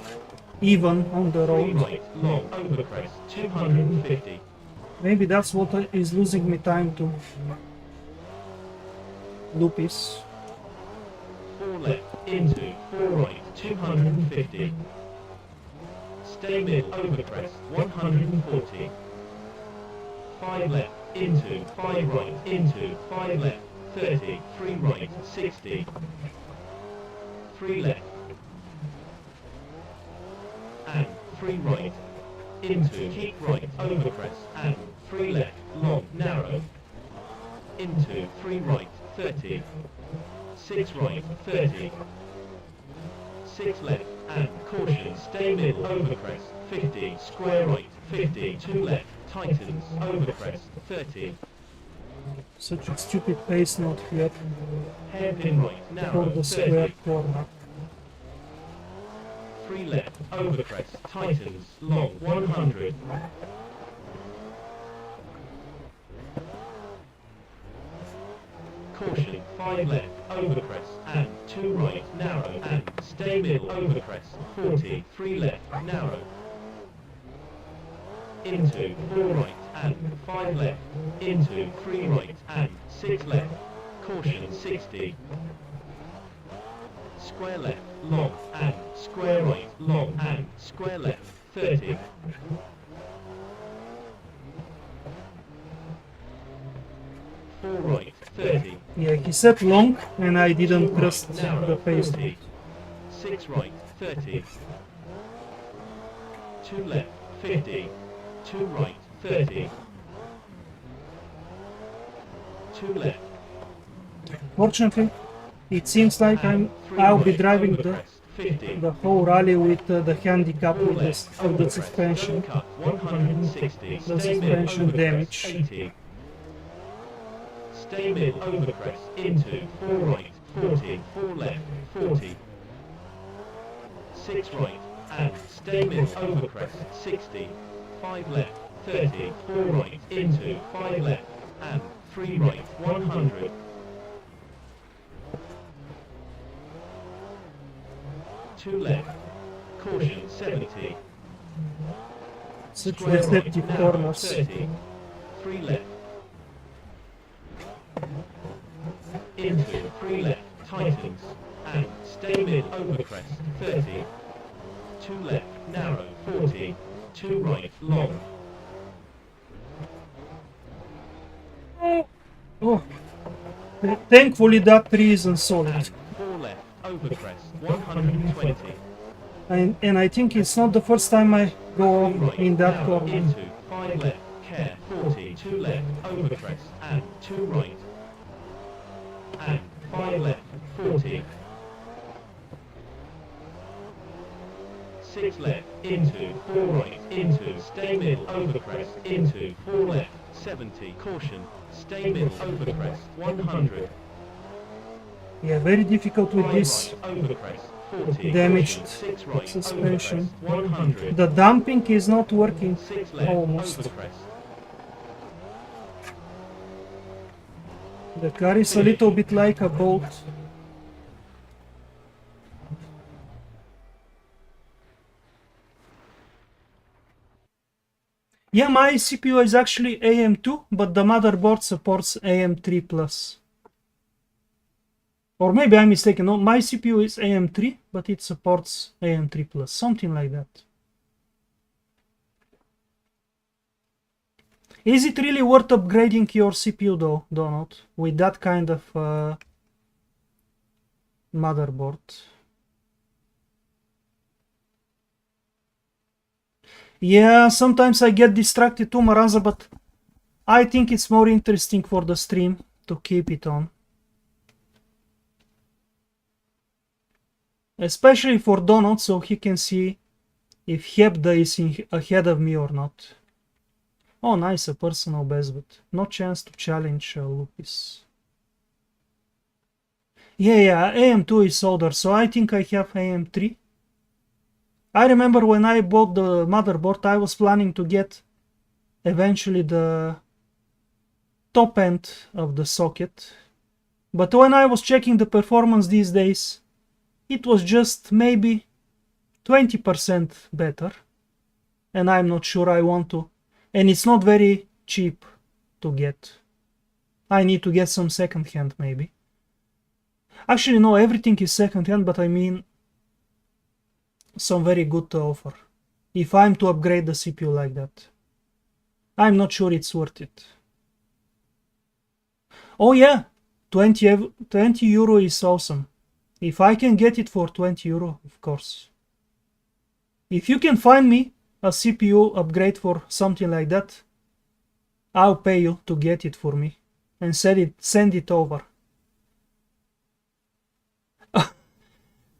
even on the 3 road. right, long, over crest, 250. Maybe that's what is losing me time to loopies. 4 left, into, 4 right, 250. Stay mid, over crest, 140. 5 left, into, 5 right, into, 5 left, 30, 3 right, 60. 3 left. And 3 right. Into, keep right, over crest, and 3 left, long, narrow. Into, 3 right, 30. 6 right, 30. 6 left, and caution, stay middle, over crest, 50, square right, 50, 2 left, tightens, over crest, 30. Such a stupid pace note here Hairpin right, for narrow, the square 30. corner. 3 left, over crest, tightens, long, 100. Caution, 5 left, over crest, and 2 right, narrow, and stay middle, over crest, 40, 3 left, narrow. Into, 4 right, and 5 left, into, 3 right, and 6 left. Caution, 60. Square left, long, and square right, long, and square left, 30. Right, 30. Yeah, he said long and I didn't 2 trust right, narrow, the pace 40. note. 6 right, 30. 2 left, 50. 2 right, 30. 2 left. Fortunately, it seems like I'll be driving the whole rally with the handicap with this, of the suspension. 160. The suspension damage. 80. Stay mid, over crest, into, 4 right, 40, 4 left, 40. 6 right, and stay mid, over crest, 60. 5 left, 30, 4 right, into, 5 left, and 3 right, 100. 2 left. Caution, 70. Such Square right, deceptive narrow, corners. 30. 3 left. Into, 3 left, tightens, and stay mid, over crest, 30. 2 left, narrow, 40. 2 right, long. Oh, thankfully that tree isn't solid. And 4 left, over crest, 120. And I think it's not the first time I go 3 right, in that narrow, corner. into, 5 left, care, 40. 2 left, over crest, and 2 right. And 5 left, 40. 6 left, into, 4 right, into, stay middle, over crest, into, 4 left, 70, caution, stay middle, over crest, 100. Yeah, very difficult with 5 this right, over crest, 40, damaged caution, 6 right, suspension. over crest, 100. The damping is not working 6 left, almost. over crest. The car is a little bit like a boat. Yeah, my CPU is actually AM2, but the motherboard supports AM3+. Or maybe I'm mistaken. No, my CPU is AM3, but it supports AM3+, something like that. Is it really worth upgrading your CPU though, Donald, with that kind of motherboard? Yeah, sometimes I get distracted too, Maranza, but I think it's more interesting for the stream to keep it on. Especially for Donald, so he can see if Hebda is ahead of me or not. Oh, nice, a personal best, but no chance to challenge Lupis. Yeah, AM2 is older, so I think I have AM3. I remember when I bought the motherboard, I was planning to get eventually the top end of the socket, But when I was checking the performance these days, it was just maybe 20% better. And I'm not sure I want to. And it's not very cheap to get. I need to get some second hand maybe. Actually, no, everything is second hand, but I mean some very good to offer. If I'm to upgrade the CPU like that. I'm not sure it's worth it. Oh yeah, 20 euro is awesome. If I can get it for 20 euro, of course. If you can find me a CPU upgrade for something like that, I'll pay you to get it for me and send it over.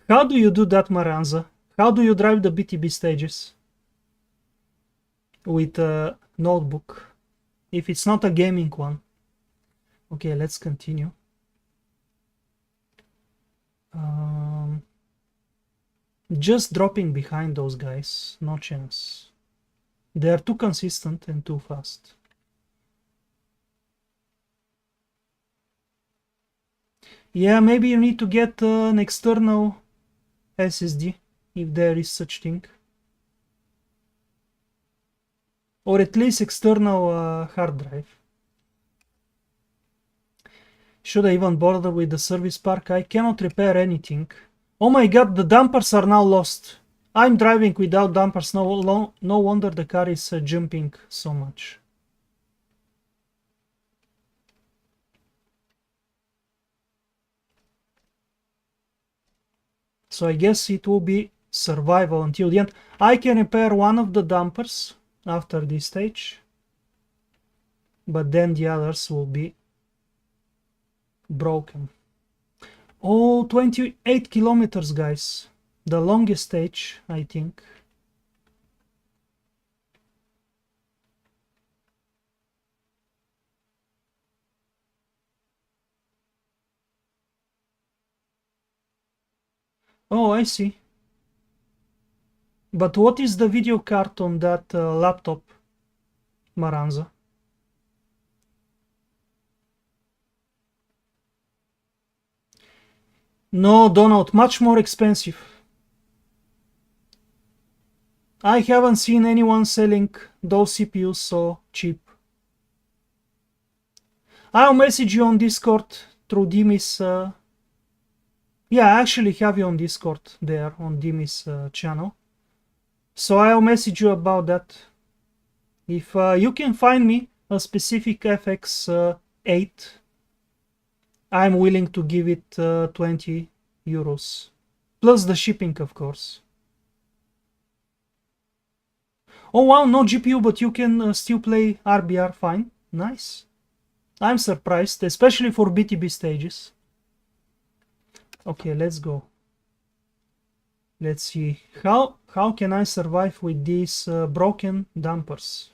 How do you do that, Maranza? How do you drive the BTB stages? With a notebook. If it's not a gaming one. Okay, let's continue. Just dropping behind those guys, no chance. They are too consistent and too fast. Yeah, maybe you need to get an external SSD, if there is such thing. Or at least external hard drive. Should I even bother with the service park? I cannot repair anything. Oh my god, the dampers are now lost. I'm driving without dampers, no wonder the car is jumping so much. So I guess it will be survival until the end. I can repair one of the dampers after this stage, but then the others will be broken. Oh, 28 kilometers, guys. The longest stage, I think. Oh, I see. But what is the video card on that laptop, Maranza? No, Donald, much more expensive. I haven't seen anyone selling those CPUs so cheap. I'll message you on Discord through Dimi's... Yeah, I actually have you on Discord there, on Dimi's channel. So I'll message you about that. If you can find me a specific FX8, I'm willing to give it 20 euros. Plus the shipping, of course. Oh wow, no GPU, but you can still play RBR fine. Nice. I'm surprised, especially for BTB stages. Okay, let's go. Let's see. How can I survive with these broken dampers?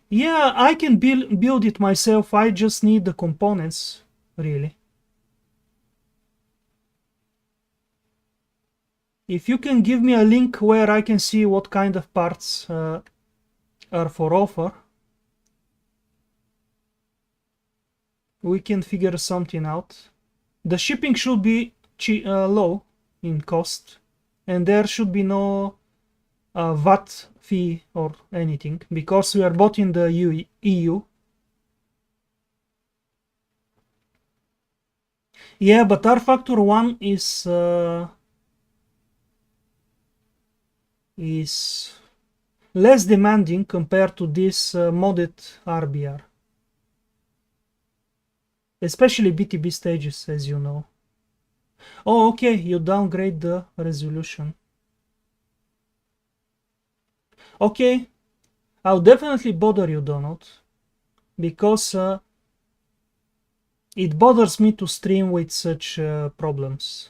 Yeah, I can build it myself. I just need the components, really. If you can give me a link where I can see what kind of parts are for offer, we can figure something out. The shipping should be low in cost, and there should be no VAT fee or anything, because we are both in the EU. Yeah, but R Factor 1 is less demanding compared to this modded RBR. Especially BTB stages, as you know. Oh, okay, you downgrade the resolution. Okay, I'll definitely bother you, Donald, because it bothers me to stream with such problems.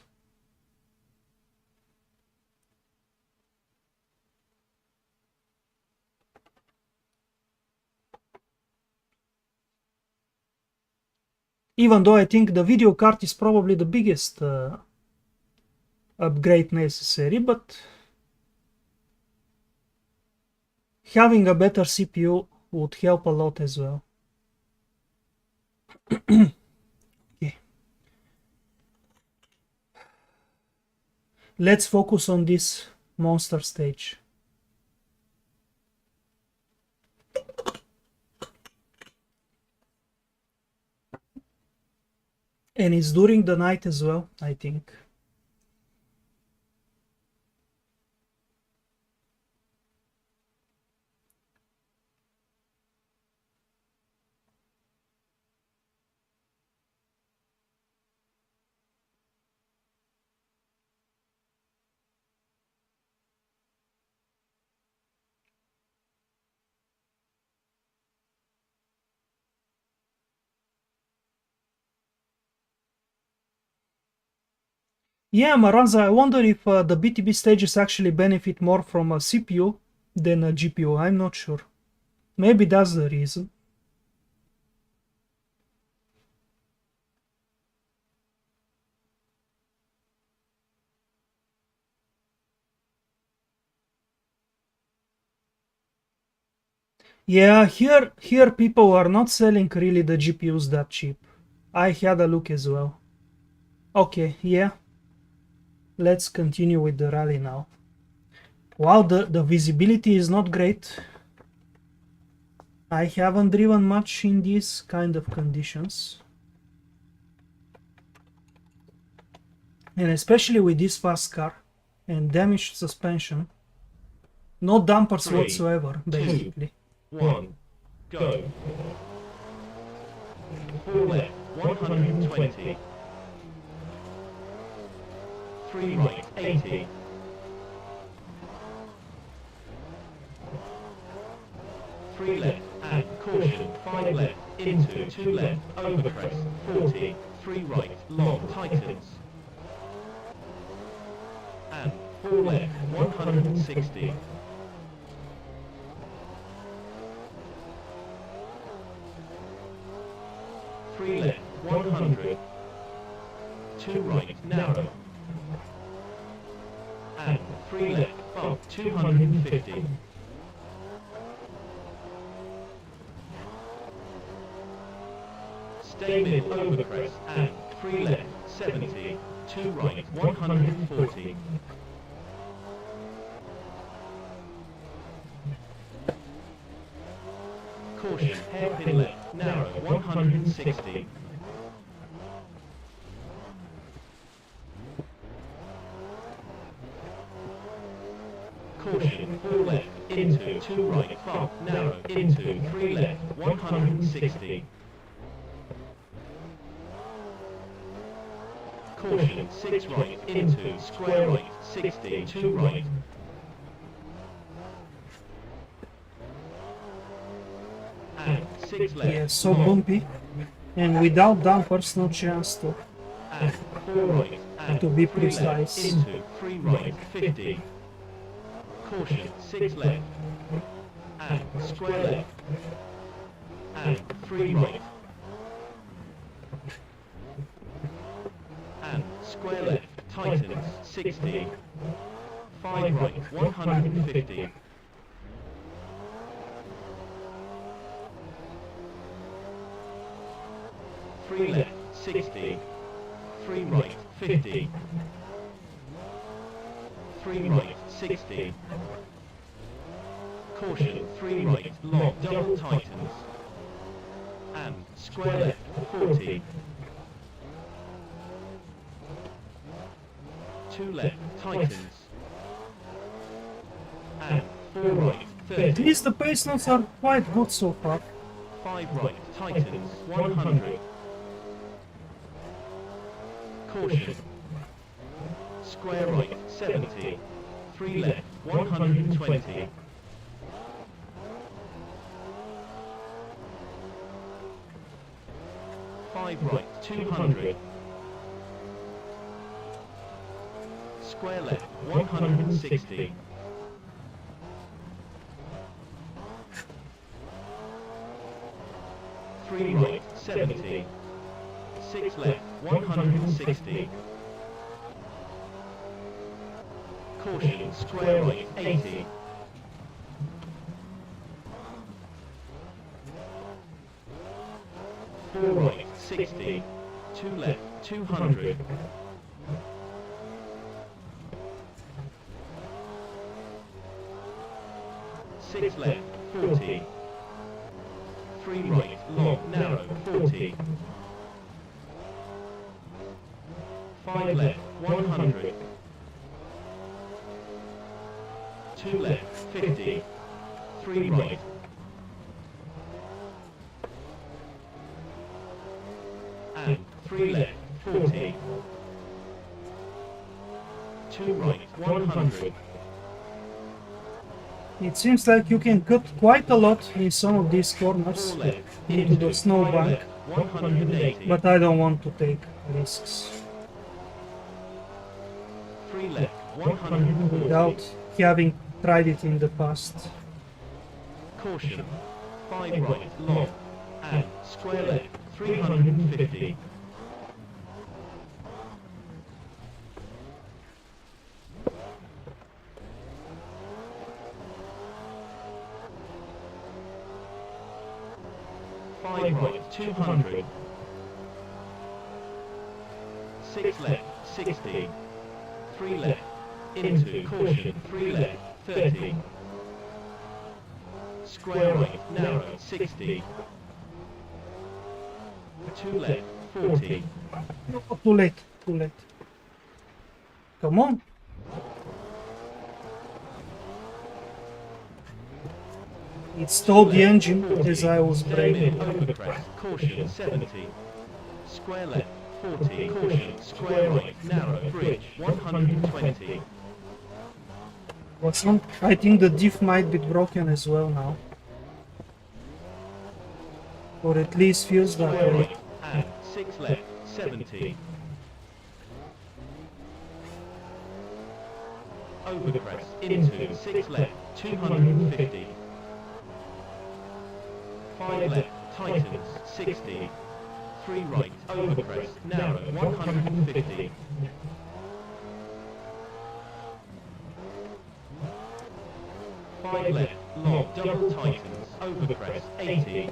Even though I think the video card is probably the biggest upgrade necessary, but having a better CPU would help a lot as well. Okay. Let's focus on this monster stage. And it's during the night as well, I think. Yeah, Maranza, I wonder if the BTB stages actually benefit more from a CPU than a GPU. I'm not sure. Maybe that's the reason. Yeah, here people are not selling really the GPUs that cheap. I had a look as well. Okay, yeah. Let's continue with the rally now. Wow, the visibility is not great. I haven't driven much in these kind of conditions. And especially with this fast car and damaged suspension. No dampers whatsoever, basically. 1, go. 4 left, 120. 3 right, 80. 3 left, and caution, 5 left, into 2 left, over crest, 40. 3 right, long, tightens. And 4 left, 160. 3 left, 100. 2 right, narrow. And 3 left, bump, 250. Stay mid over crest, and 3 left, 70. 2 right, 140. Caution, hairpin left, narrow, 160. Caution, 4 left, into 2 right, bump, narrow, into 3 left, 160. Caution, 6 right, into square right, 60, 2 right. And 6 left. Yeah, so bumpy. And without dampers, no chance to And 4 right. And to be 3 left, precise. into 3 right, 50. Caution, 6 left. And square left. And 3 right. And square left, tightens, 60. 5 right, 150. 3 left, 60. 3 right, 50. 3 right, 60. Caution, 3 right, long, double tightens. And square left, 40. 2 left, tightens. And 4 right, At 30. least the pace notes are quite good so far. 5 right, tightens, 100. Caution. Square right, 70. 3 left, 120. 5 right, 200. Square left, 160. 3 right, 70. 6 left, 160. Caution, square right, 80. 4 right, 60, 2 left, 200. 6 left, 40. 3 right, long, narrow, 40. 5 left, 100. 2 left, 50. 3 right. And 3 left, 40. 2 right, 100. It seems like you can cut quite a lot in some of these corners 4 left, into the snowbank, left, 180. but I don't want to take risks 3 left, 140. without having tried it in the past. Caution, 5 right, long, and square left, 350. Right, 200. 6 left, 60. 3 left, into, caution, 3 left, 30. Square right, narrow, 60. 2 left, 40. Oh, too late, too late. Come on. It stalled the engine 40. as I was braking. Overcrest, caution, 70. Square left, 40. Caution, square right, narrow, bridge, 120. I think the diff might be broken as well now. Or at least feels that Square way. right, and 6 left, 70. Overcrest, into, 6 left, 250. 5 left, tightens, 60. 3 right, overcrest, narrow, 150. 5 left, long, double tightens, overcrest, 80.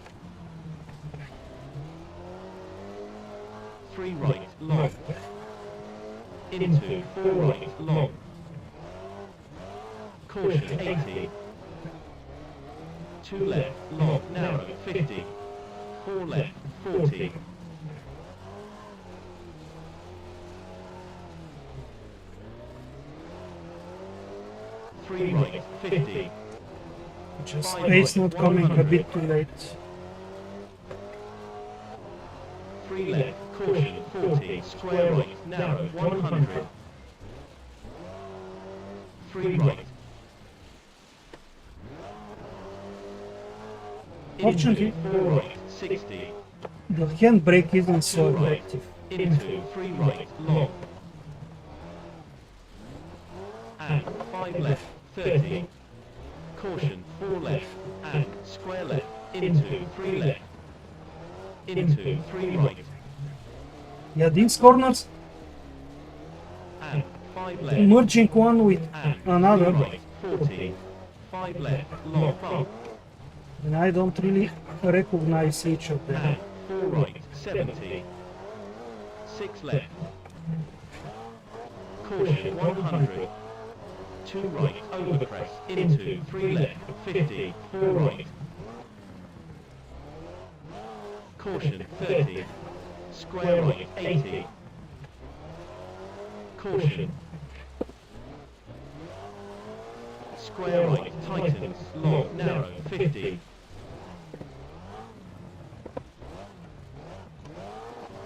3 right, long. Into, 4 right, long. Caution, 80. 2 left, long, narrow, 50. 4 left, 40. 3 right, 50. Just 5 pace right, not coming a 100. bit too late. 3 left, caution, 40. Square right, narrow, 100. 3 right. Fortunately, Into, 4 right, 60. the handbrake isn't so 2 right. effective. Into, 3 right, long. And 5 left, 30. Caution, 4 left, and square left, into, 3 left. Into, 3 right, Yeah, these corners, and 5 left, merging one with and another, 3 right, 40. 5 left, long bump, and I don't really recognize each of them. and 4 right, 70. 6 left. Caution, 100. 2 right, overcrest, into, 3 left, 50. 4 right. Caution, 30. Square right, 80. Caution. Square right, tightens, long, narrow, 50.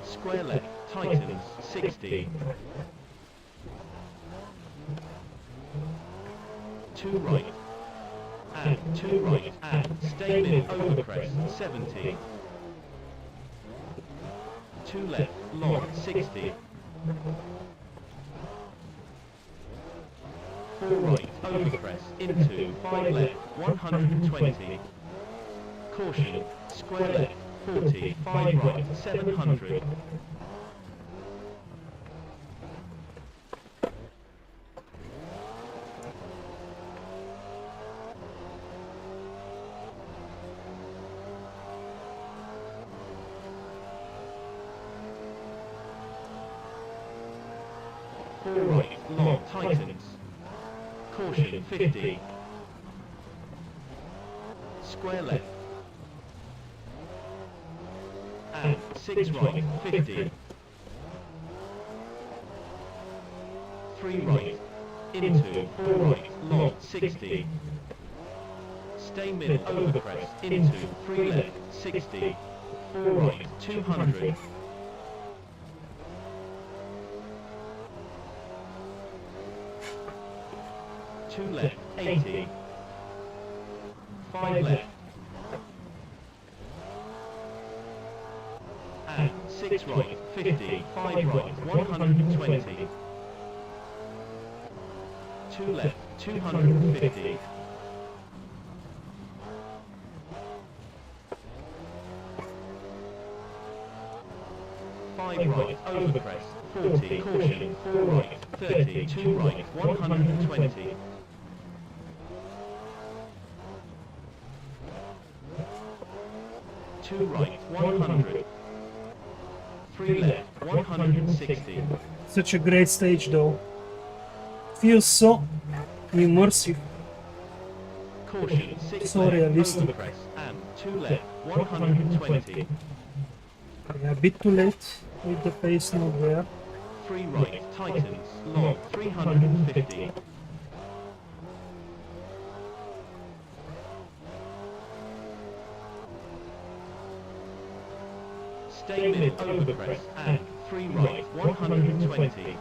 Square left, tightens, 60. 2 right, and 2 right, and stay mid, overcrest, 70. 2 left, long, 60. 4 right, overcrest, into, 5 left, 120. Caution, square left, 40, 5 right, 700. 4 right, long, tightens. Caution, 50. Square left. And 6 right, 50. 3 right. Into 4 right, long, 60. Stay middle, overcrest, into 3 left, 60. 4 right, 200. 2 left, 80. 5 left. And 6 right, 50. 5 right, 120. 2 left, 250. 5 right, overcrest, 40, caution, 4 right, 30, 2 right, 120. 2 right, 100. 3 left, 160. Such a great stage though. Feels so immersive. Caution, 6 So left, realistic. overcrest, and 2 left, 120. Yeah, a bit too late with the pace not there. 3 right, tightens, long, 350. Stay middle, overcrest, and 3 right, 120.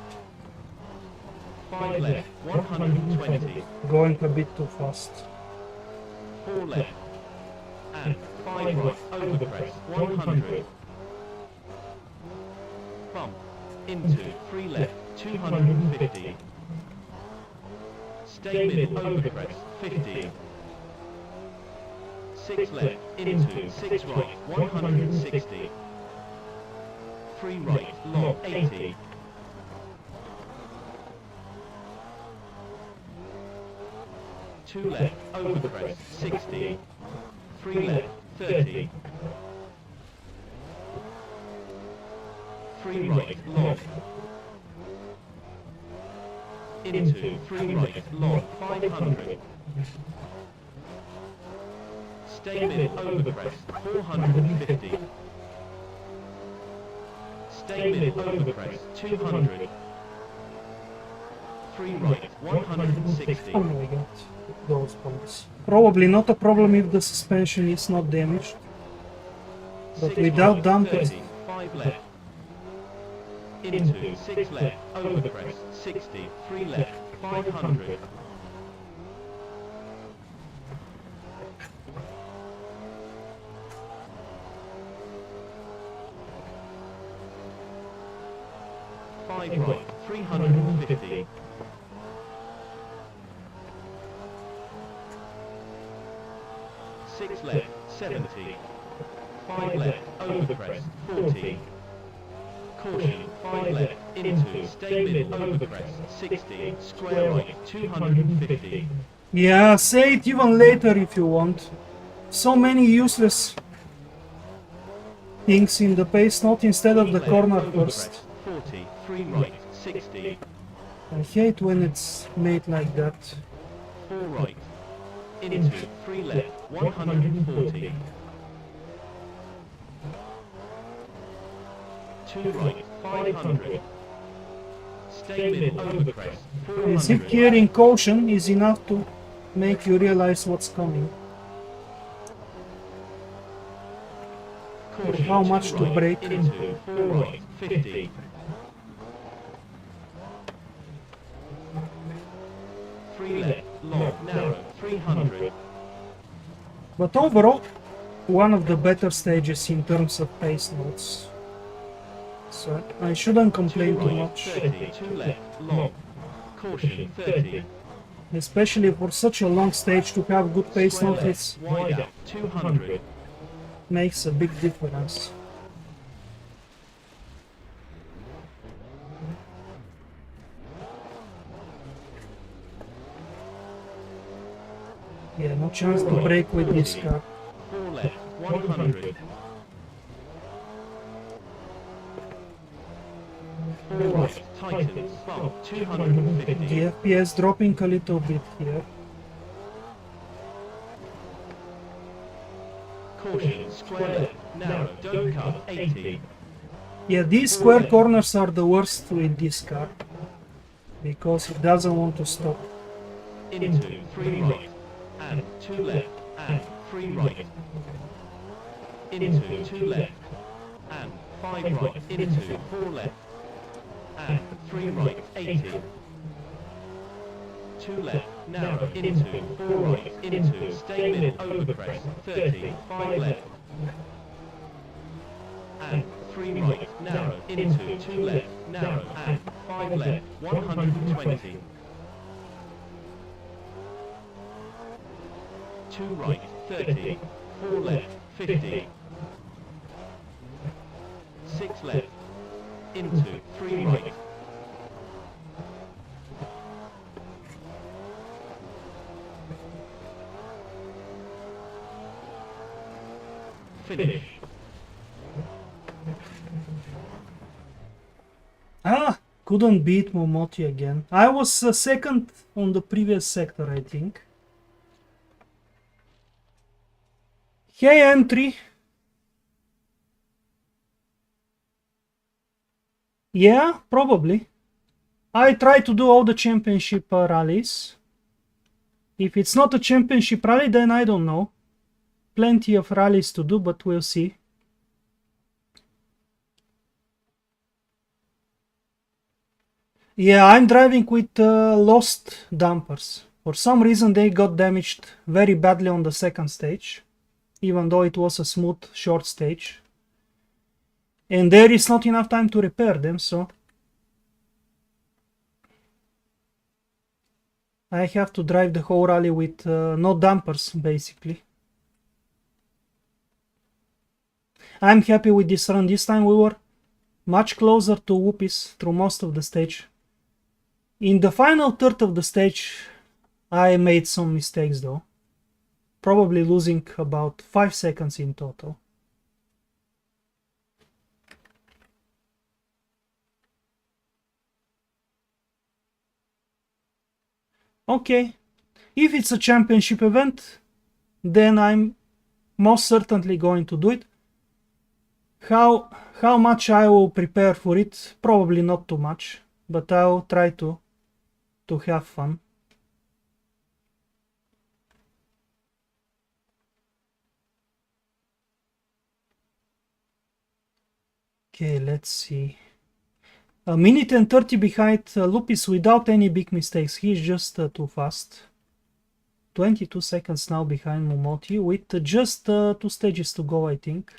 5 left, 120. Going a bit too fast. 4 left, and 5 right, overcrest, 100. Bump, into 3 left, 250. Stay middle, overcrest, 50. 6 left, into 6 right, 160. 3 right, long, 80. 2 left, overcrest, 60. 3 left, 30. 3 right, long. Into 3 right, long, 500. Stay middle, overcrest, 450. Stay middle, overcrest, 200. 3 right, 160. Oh my god, those bumps. Probably not a problem if the suspension is not damaged. But 6 without right, dampers, 30, 5 left. Into 6 left, overcrest, 60, 3 left, 500. 5 right, 350. 6 left, 70. 5 left, overcrest, 40. Caution, 5 left, into, stay middle, overcrest, 60, square right, 250. yeah, say it even later if you want. So many useless things in the pace note instead of the Left, corner overcrest, first. 40, 3 right, 60. I hate when it's made like that. 4 right, into, 3 left, 140. 2 right, 500. Stay middle, overcrest, As if 400. hearing caution is enough to make you realize what's coming. Caution, How much 2 to right, brake. into, 4 right, 50. 3 left, long, narrow, 300. But overall, one of the better stages in terms of pace notes. So I shouldn't 2 complain too right, much. 30, 2 left, long. Caution, 30. Especially for such a long stage to have good pace Square note, left, it wide out, 200. makes a big difference. Yeah, no chance to brake with this car. 4 left, 100. 4 right, tightens, bump, 250. The FPS dropping a little bit here. Caution, square left, narrow, don't cut, 80. Yeah, these square corners are the worst with this car, because it doesn't want to stop. Into, 3 right, and 2 left, and 3 right. Into, 2 left, and 5 right, into, 4 left, and 3 right, 80. 2 left, narrow, into, 4 right, into, stay mid, overcrest, 30, 5 left, and 3 right, narrow, into, 2 left, narrow, and 5 left, 120. 2 right, 30, 4 left, 50. 6 left, into, 3 right. Finish. Couldn't beat Momoti again. I was second on the previous sector, I think. Hey, entry. Yeah, probably. I try to do all the championship rallies. If it's not a championship rally, then I don't know. Plenty of rallies to do, but we'll see. Yeah, I'm driving with lost dampers. For some reason they got damaged very badly on the second stage, even though it was a smooth short stage. And there is not enough time to repair them, so I have to drive the whole rally with no dampers, basically. I'm happy with this run. This time we were much closer to whoopies through most of the stage. In the final third of the stage, I made some mistakes though. Probably losing about 5 seconds in total. Okay, if it's a championship event, then I'm most certainly going to do it. How much I will prepare for it? Probably not too much, but I'll try to have fun. Okay, let's see. A minute and 30 behind Lupis without any big mistakes. He's just too fast. 22 seconds now behind Momoti with just 2 stages to go, I think.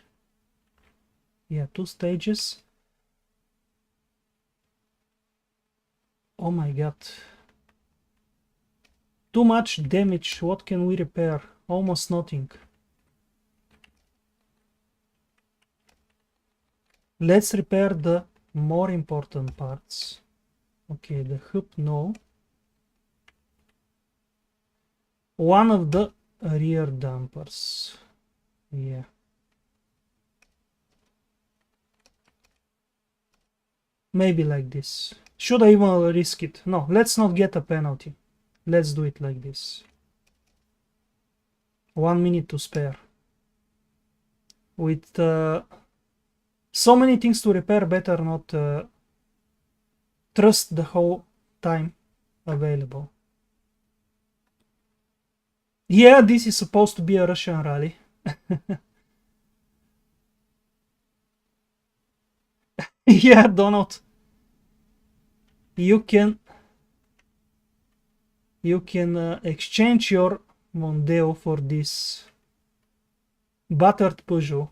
Yeah, 2 stages. Oh my god. Too much damage. What can we repair? Almost nothing. Let's repair the more important parts. Okay, the hoop, no. One of the rear dampers. Yeah. Maybe like this. Should I even risk it? No, let's not get a penalty. Let's do it like this. 1 minute to spare. With so many things to repair, better not trust the whole time available. Yeah, this is supposed to be a Russian rally. Yeah, Donald. You can exchange your Mondeo for this battered Peugeot.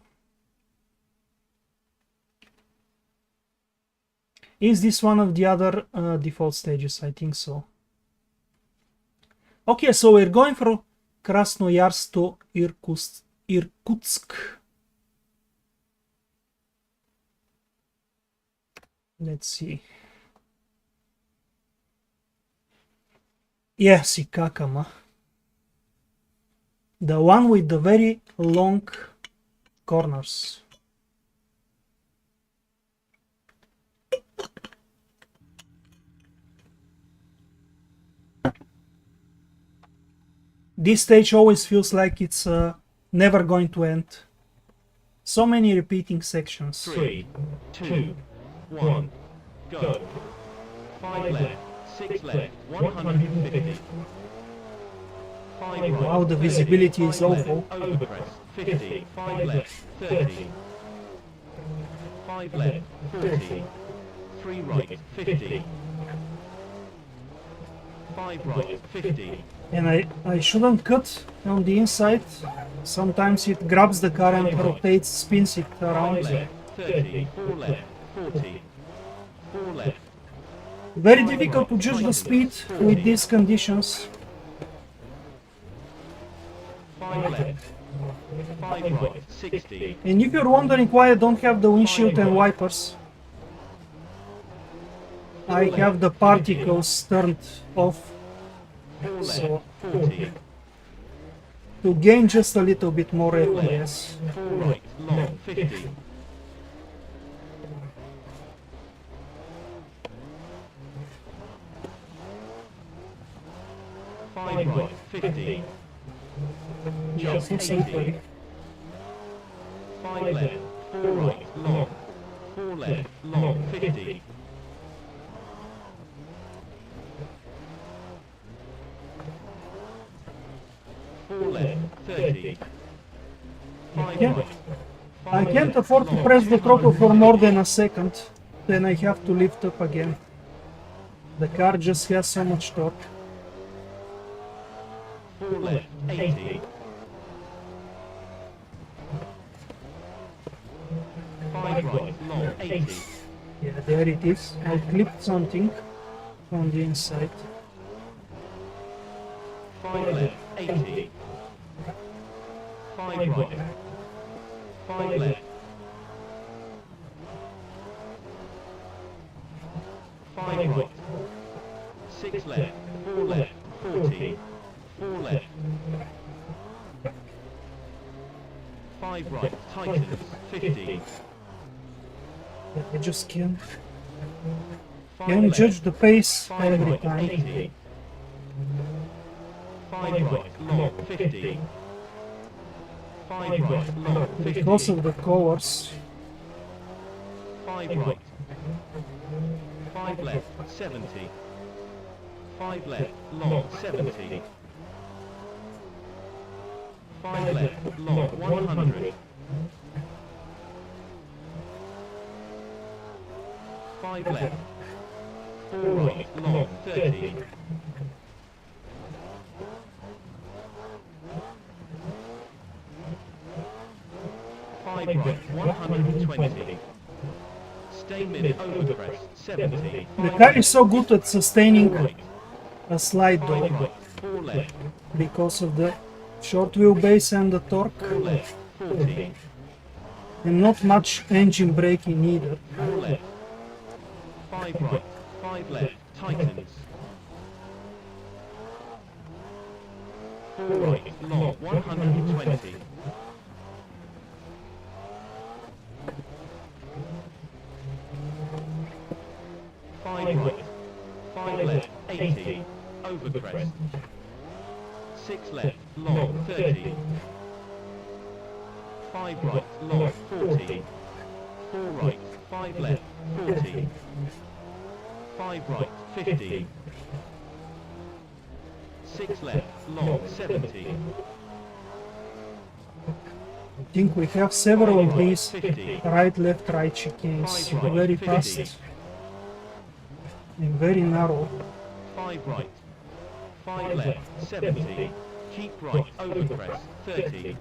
Is this one of the other default stages? I think so. Okay, so we're going from Krasnoyarsk to Irkutsk. Let's see. Yeah, Sikakama. The one with the very long corners. This stage always feels like it's never going to end. So many repeating sections. 3, 2, 1, go. 5 left, 6 left, 150. 5 right, Wow, the 30, visibility is 5 left, awful. overcrest, 50, 5 left, 30. 5 left, 40. 3 right, 50. 5 right, 50. And I shouldn't cut on the inside. Sometimes it grabs the car and rotates, spins it 5 around. left, 30, 4 left, 40. 4 left, Very difficult to judge the speed with these conditions. 5 left, 5 right, 60. And if you're wondering why I don't have the windshield and wipers, I have the particles turned off. 4 left, So 40. to gain just a little bit more 4 left, FPS. 4 right, long, 50. 5 right, 50. Jump, So slippery. 80. 5 left, 4 right, long. 4 left, long, 50. 4 left, 30. 5 Yeah. right. I can't afford to press the throttle for more than a second, then I have to lift up again. The car just has so much torque. 4 left, 80. 5 right, long, 80. Yeah, there it is. I clipped something on the inside. 5 left, 80. 5 right. 5 left. 5 right. 6 left, 4 left, 40. 4 left. 5 right, tightens, 50. I just can't 5 left. judge the pace 5 every right, time. 80. 5 right, long, 50. 5 right, long, 50. Because of the colors. 5 right. 5 left, 70. 5 left, long, 70. 5 left, long, 100. 5 left. 4 right, long, 30. 5 right, 120. Stay mid overcrest, 70. The car is so good at 4 sustaining right, a slide 5 though, right, 4 left, because of the short wheelbase and the torque, 4 left, 40. and not much engine braking either. 4 left. 5 right, 5 left, tightens. 4 right, long, 120. 5 right, 5 left, 80. Overcrest. 6 left, long, 30. 5 right, long, 40. 4 right, 5 left, 40. 5 right, 50. 6 left, long, 70. I think we have several of these 50. right, left, right chicanes, 5 right, very 50. fast and very narrow. 5 right. 5 left, 70. Keep right, overcrest, 30.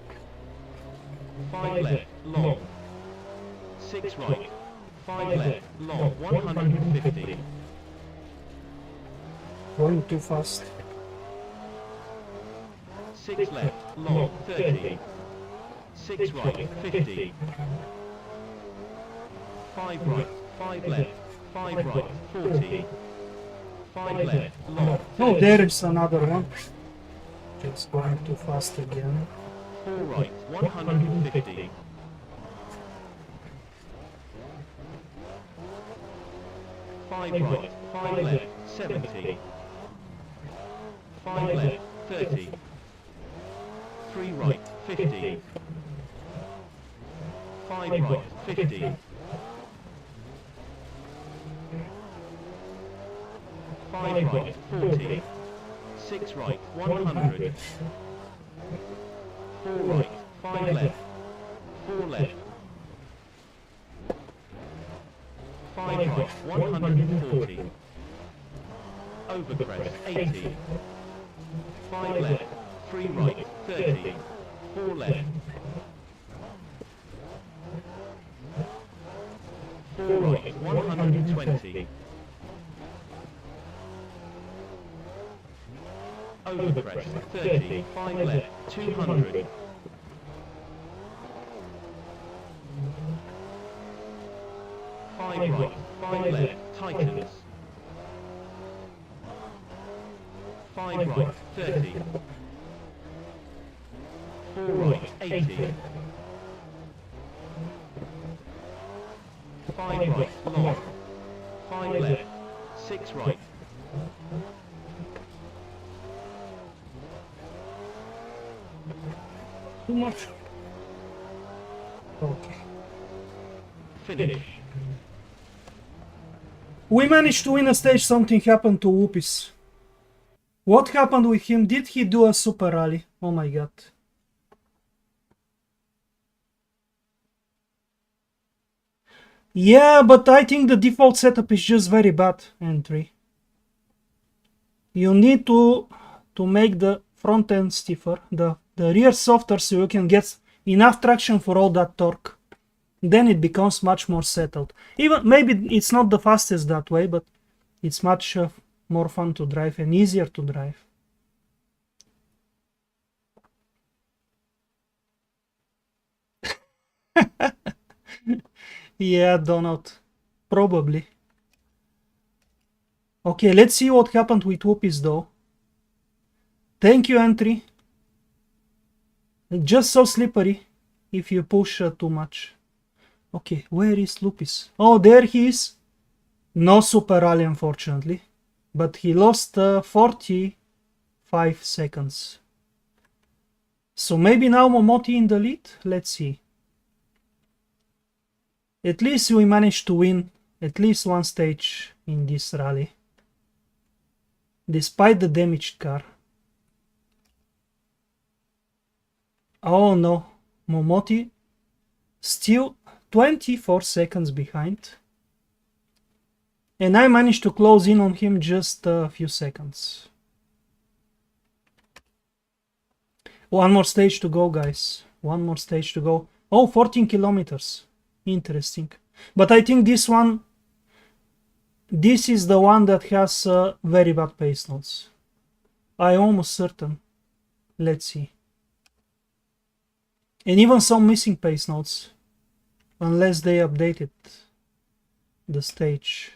5 left, long. 6 right. 5 left, long, 150. Going too fast. 6 left, long, 30. 6 right, 50. 5 right, 5 left, 5 right, 40. 5 left, long, 30. Oh, there is another one. Just going too fast again. 4 right, 150. 5 right, 5 left, 70. 5 left, 30. 3 right, 50. 5 right, 50. 5 right, 40. 6 right, 100. 4 right, 5 left. 4 left. 5 right, 140. Over crest, 80. 5 left. 3 right, 30. 4 left. 4 right, 120. Over crest, 30. 5 left, 200. 5 right, 5 left, tightens. 5 right, 30. 4 right, 80. 5 right, long. 5 left. 6 right. Too much. Okay. Finish. We managed to win a stage. Something happened to Whoopis. What happened with him? Did he do a super rally? Oh my god. Yeah, but I think the default setup is just very bad, entry. You need to make the front end stiffer, the rear softer, so you can get enough traction for all that torque. Then it becomes much more settled. Even maybe it's not the fastest that way, but it's much more fun to drive and easier to drive. Yeah, Donald. Probably. Okay, let's see what happened with Whoopies though. Thank you, entry. Just so slippery if you push too much. Okay, where is Lupis? Oh, there he is. No super rally, unfortunately. But he lost 45 seconds. So maybe now Momoti in the lead? Let's see. At least we managed to win at least one stage in this rally. Despite the damaged car. Oh no, Momoti still 24 seconds behind. And I managed to close in on him just a few seconds. One more stage to go, guys. One more stage to go. Oh, 14 kilometers. Interesting. But I think this one, this is the one that has very bad pace notes. I'm almost certain. Let's see. And even some missing pace notes. Unless they updated the stage.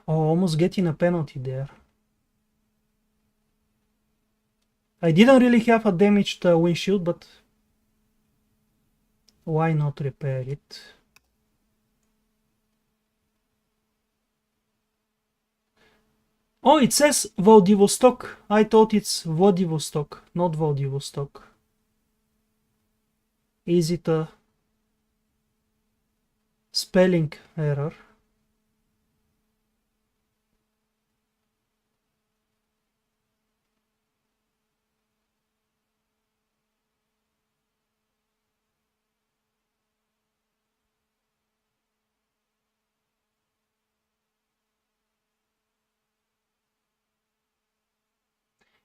Oh, almost getting a penalty there. I didn't really have a damaged windshield, but why not repair it? Oh, it says Vladivostok. I thought it's Vladivostok, not Vladivostok. Is it a spelling error?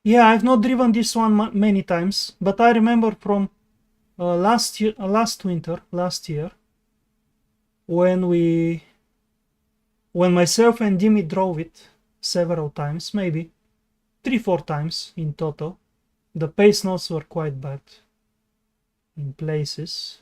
Yeah, I've not driven this one many times, but I remember from last year, last year, when myself and Dimi drove it several times, maybe 3-4 times in total. The pace notes were quite bad in places.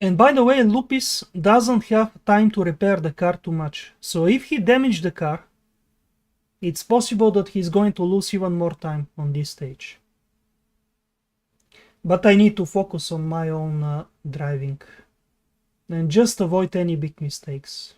And by the way, Lupis doesn't have time to repair the car too much. So if he damaged the car, it's possible that he's going to lose even more time on this stage. But I need to focus on my own driving and just avoid any big mistakes.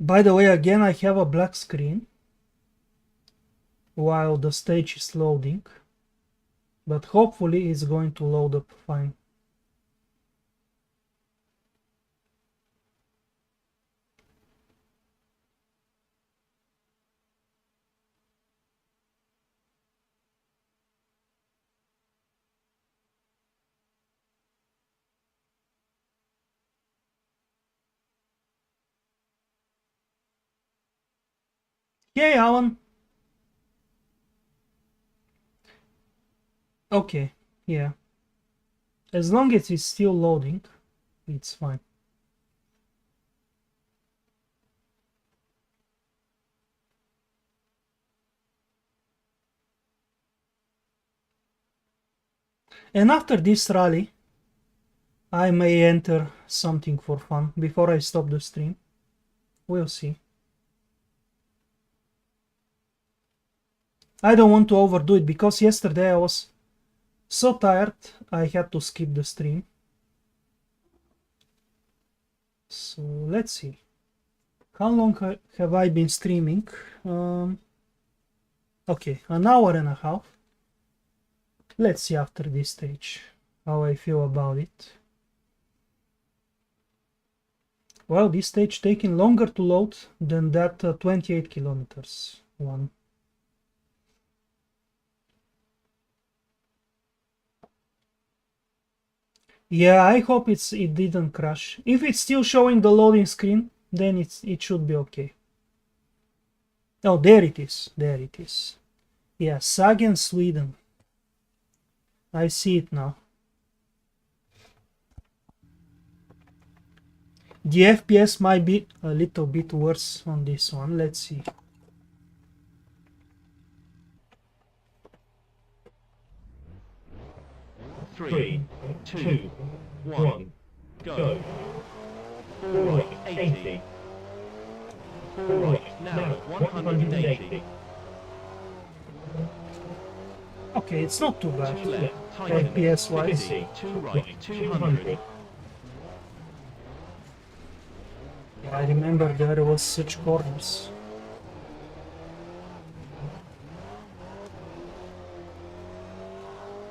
By the way, again, I have a black screen while the stage is loading, but hopefully it's going to load up fine. Hey, Alan. Okay, yeah. As long as it's still loading, it's fine. And after this rally, I may enter something for fun before I stop the stream. We'll see. I don't want to overdo it because yesterday I was so tired I had to skip the stream. So let's see. How long have I been streaming? Okay, an hour and a half. Let's see after this stage how I feel about it. Well, this stage taking longer to load than that 28 kilometers one. Yeah, I hope it didn't crash. If it's still showing the loading screen, then it should be okay. Oh, there it is. There it is. Yeah, Sagen, Sweden. I see it now. The FPS might be a little bit worse on this one. Let's see. Three, two, one, go. Four right, 80. Four right, narrow, 180. Okay, it's not too bad. Two left, tighten, FPS wise. 50. Two right, 200. I remember there was such corners.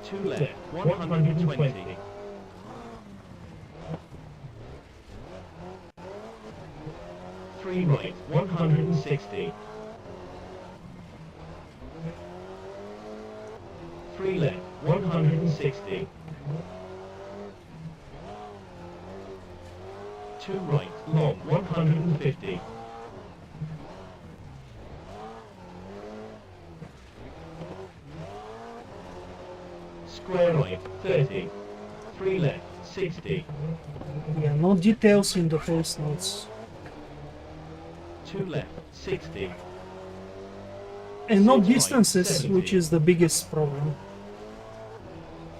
Two left, 120. Three right, 160. Three left, 160. Two right, long, 150. Square right, 30. Three left, 60. Yeah, no details in the face notes. Two left, 60. And no Six right, distances, 70. which is the biggest problem.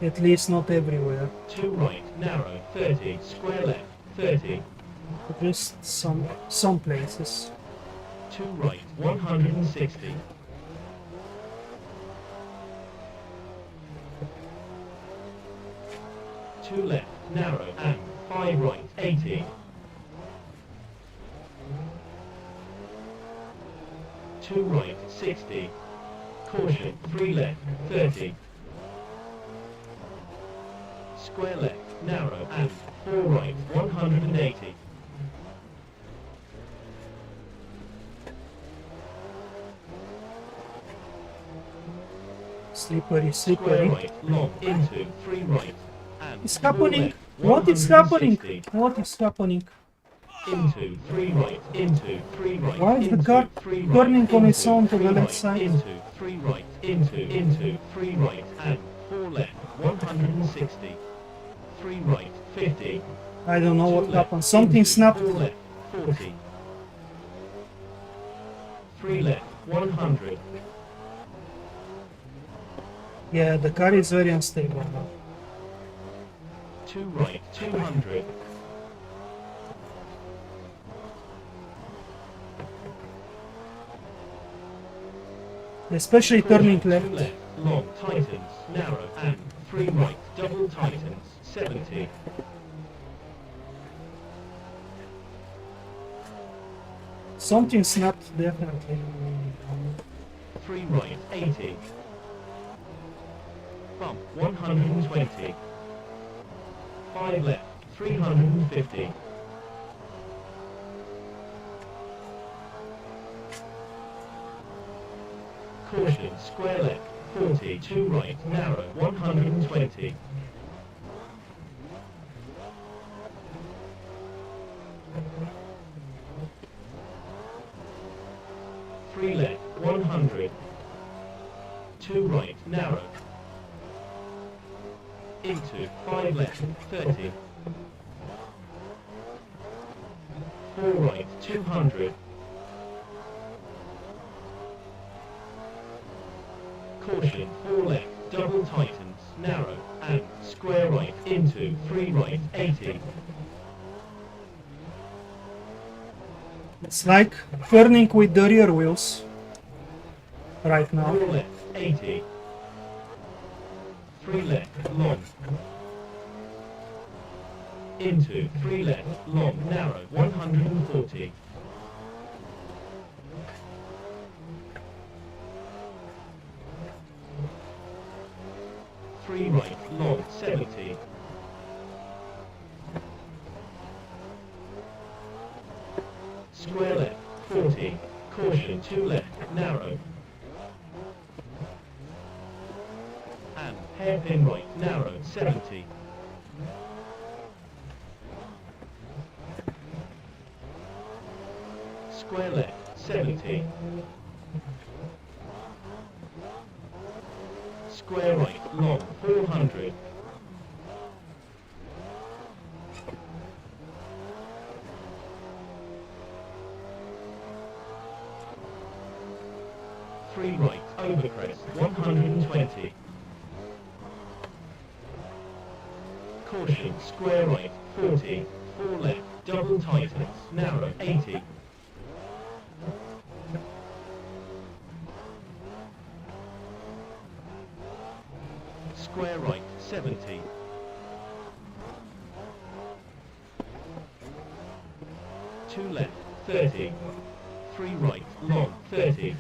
At least not everywhere. Two right, narrow, 30. Square left, 30. Just some places. Two right, 160. Two left, narrow, and five right, 80. Two right, 60. Caution, three left, 30. Square left, narrow, and four right, 180. Slippery, Square slippery. right, long, into, 3 right, and It's 4 happening. left, What is happening? 160. What is happening? Into, 3 right, into, 3 right, Why is the into, car 3 right, turning on its into, own to 3 the left right, side? into, 3 right, into, 3 right, and 4 left, 160. 3 right, 50. I don't know 2 what left, happened. Something into, snapped. 4 left, 40. 3 left, 100. Yeah, the car is very unstable now. 2 right, 200. Especially turning Caution, 2 left. left, long, tightens, narrow, and 3 right, double tightens, 70. Something snapped, definitely. 3 right, 80. Bump, 120. 5 left, 350. Caution, square left, 40, 2 right, narrow, 120. Three left, 100. 2 right, narrow. Into, 5 left, 30. 4 right, 200. Caution, 4 left, double tightens, narrow, and square right, into, 3 right, 80. It's like turning with the rear wheels right now. 4 left, 80. 3 left, long. Into, 3 left, long, narrow, 140. 3 right, long, 70. Square left, 40. Caution, 2 left, narrow. And hairpin right, narrow, 70. Square left, 70. Square right, long, 400. Three right, overcrest, 120. Caution, square right, 40. 4 left, double tightens, narrow, 80. Square right, 70. Two left, 30. 3 right, long, 30.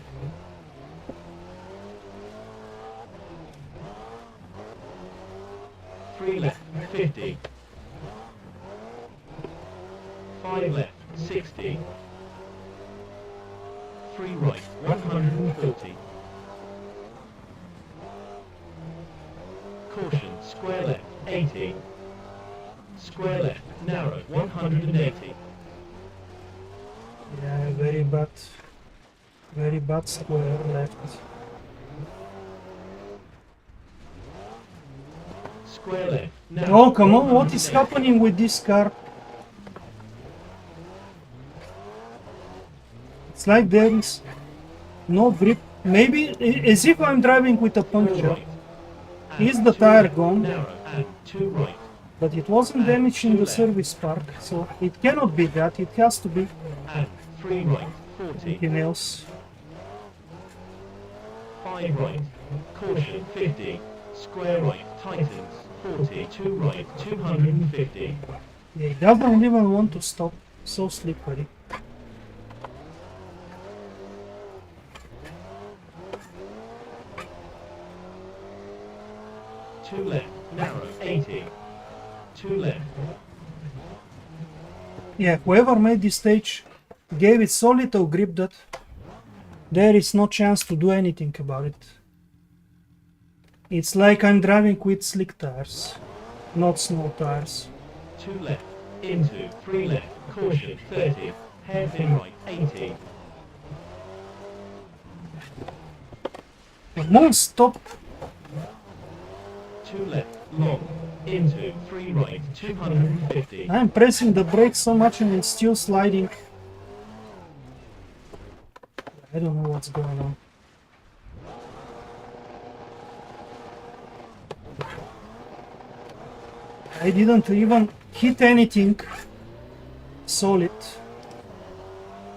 Three left, 50. 5 left, 60. 3 right, 140. Caution, square left, 80. Square left, narrow, 180. Yeah, very bad square left. Square left, narrow. Oh, come on, what is happening with this car? It's like there is no grip. Maybe as if I'm driving with a puncture. Is the tire gone? Narrow and 2 right. But it wasn't damaged in the service park, so it cannot be that. It has to be And 3 right, 40. something else. 5 right. Caution, 50. Square right, tightens, 40. 2 right, 250. Yeah, it doesn't even want to stop. So slippery. Two left, narrow, 80. 2 left. Yeah, whoever made this stage gave it so little grip that there is no chance to do anything about it. It's like I'm driving with slick tires, not snow tires. 2 left, into 3 left, caution 30, hairpin right 80, Come on, stop! 2 left, long, into 3 right 250, I'm pressing the brakes so much and it's still sliding. I don't know what's going on. I didn't even hit anything solid.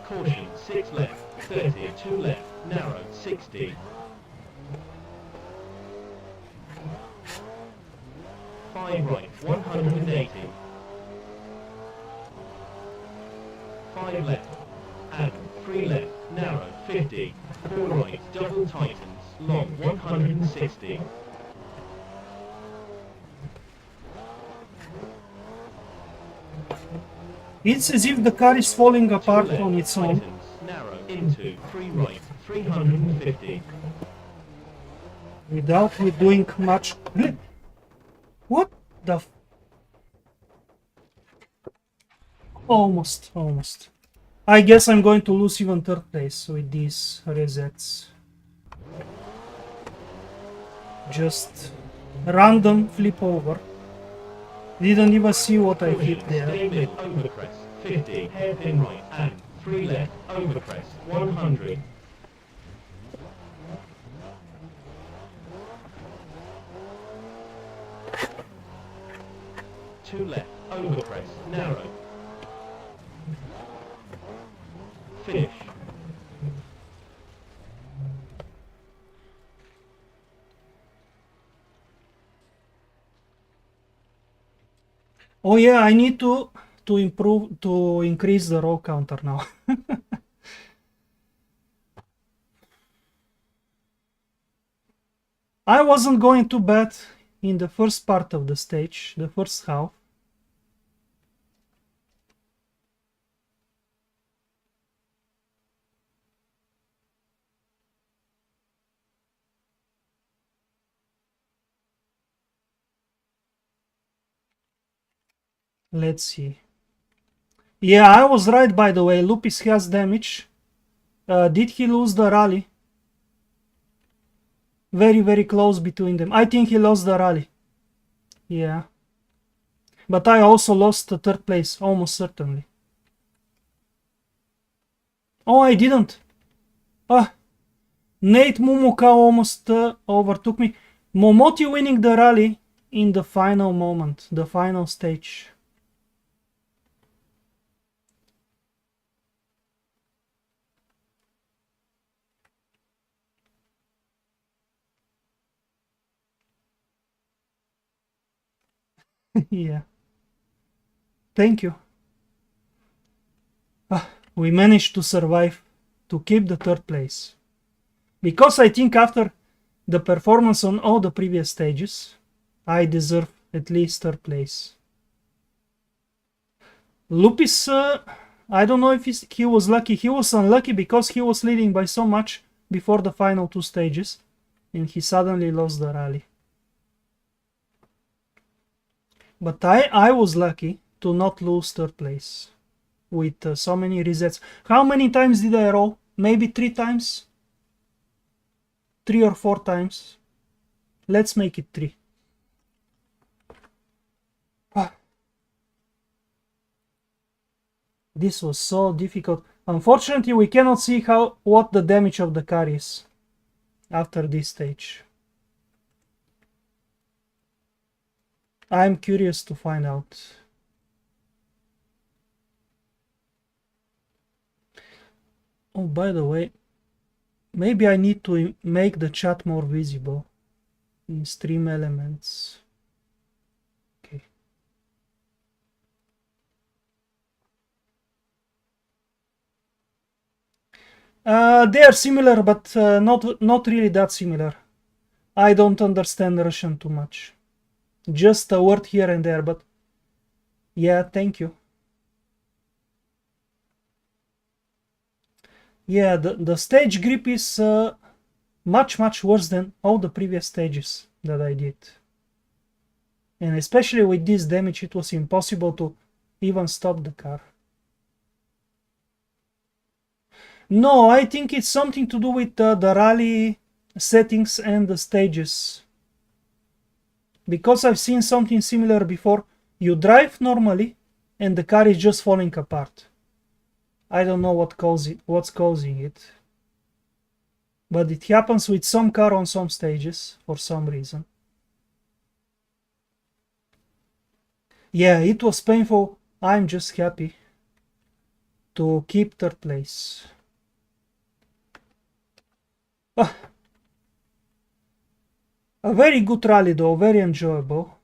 caution 6 left, 30, 2 left, narrow 60, 5 right 180, 5 left, and 3 left, narrow 50, 4 right, double tightens, long 160, It's as if the car is falling 2 apart left, on its own. tightens, narrow into 3 right 350, Without me doing much. What the f— Almost, almost. I guess I'm going to lose even third place with these resets. Just random flip over. Didn't even see what I hit caution, there. stay mid, overcrest 50, hairpin right, and 3 left, overcrest 100, 2 left, overcrest, narrow, finish, Oh yeah, I need to increase the roll counter now. I wasn't going too bad in the first part of the stage, the first half. Let's see. Yeah, I was right, by the way. Lupis has damage. Did he lose the rally? Very, very close between them. I think he lost the rally. Yeah. But I also lost the third place, almost certainly. Oh, I didn't. Ah, Nate Mumuka almost overtook me. Momoti winning the rally in the final moment, the final stage. Yeah. Thank you. We managed to survive, to keep the third place. Because I think after the performance on all the previous stages, I deserve at least third place. Lupis, I don't know if he was lucky. He was unlucky because he was leading by so much before the final two stages, and he suddenly lost the rally. But I was lucky to not lose third place with so many resets. How many times did I roll? Maybe 3 times? 3 or 4 times. Let's make it 3. This was so difficult. Unfortunately, we cannot see what the damage of the car is after this stage. I'm curious to find out. Oh, by the way, maybe I need to make the chat more visible in stream elements. Okay. They are similar, but not really that similar. I don't understand Russian too much. Just a word here and there, but yeah, thank you. Yeah, the stage grip is much worse than all the previous stages that I did. And especially with this damage, it was impossible to even stop the car. No, I think it's something to do with the rally settings and the stages. Because I've seen something similar before. You drive normally and the car is just falling apart. I don't know what's causing it. But it happens with some car on some stages for some reason. Yeah, it was painful. I'm just happy to keep third place. Ah. A very good rally though, very enjoyable.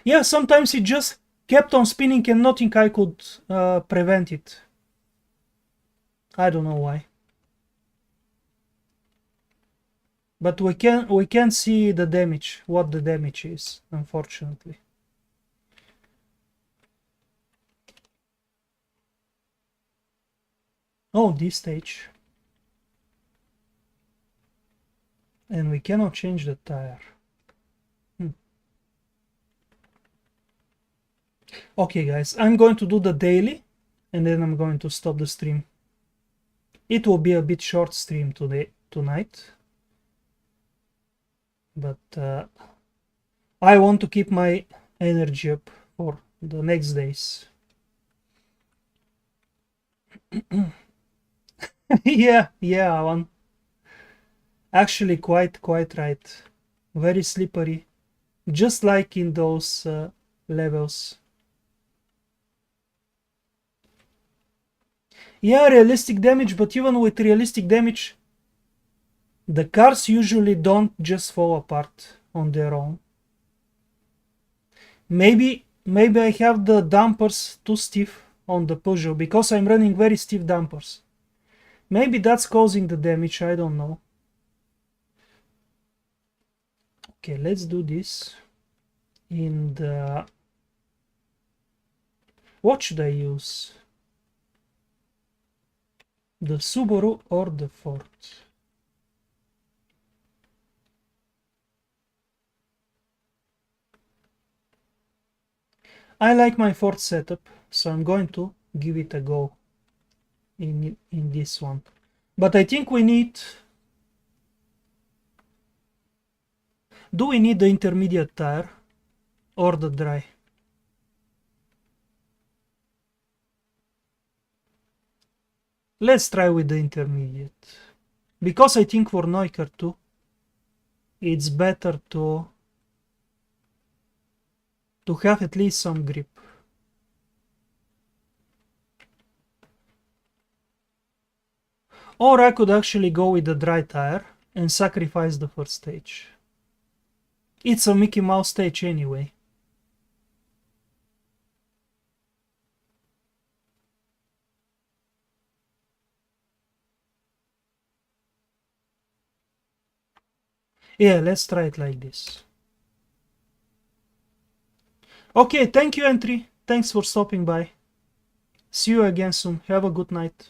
Yeah, sometimes it just kept on spinning and nothing I could prevent it. I don't know why. But we can see the damage, what the damage is, unfortunately. Oh, this stage. And we cannot change the tire. Okay guys, I'm going to do the daily and then I'm going to stop the stream. It will be a bit short stream tonight. But I want to keep my energy up for the next days. yeah, Alan. Actually, quite right. Very slippery, just like in those levels. Yeah, realistic damage, but even with realistic damage, the cars usually don't just fall apart on their own. Maybe I have the dampers too stiff on the Peugeot because I'm running very stiff dampers. Maybe that's causing the damage, I don't know. Okay, let's do this in the... What should I use? The Subaru or the Ford? I like my Ford setup, so I'm going to give it a go in this one. But I think we need... Do we need the intermediate tire or the dry? Let's try with the intermediate. Because I think for Neuker too, it's better to have at least some grip. Or I could actually go with the dry tire and sacrifice the first stage. It's a Mickey Mouse stage anyway. Yeah, let's try it like this. Okay, thank you, Entry. Thanks for stopping by. See you again soon. Have a good night.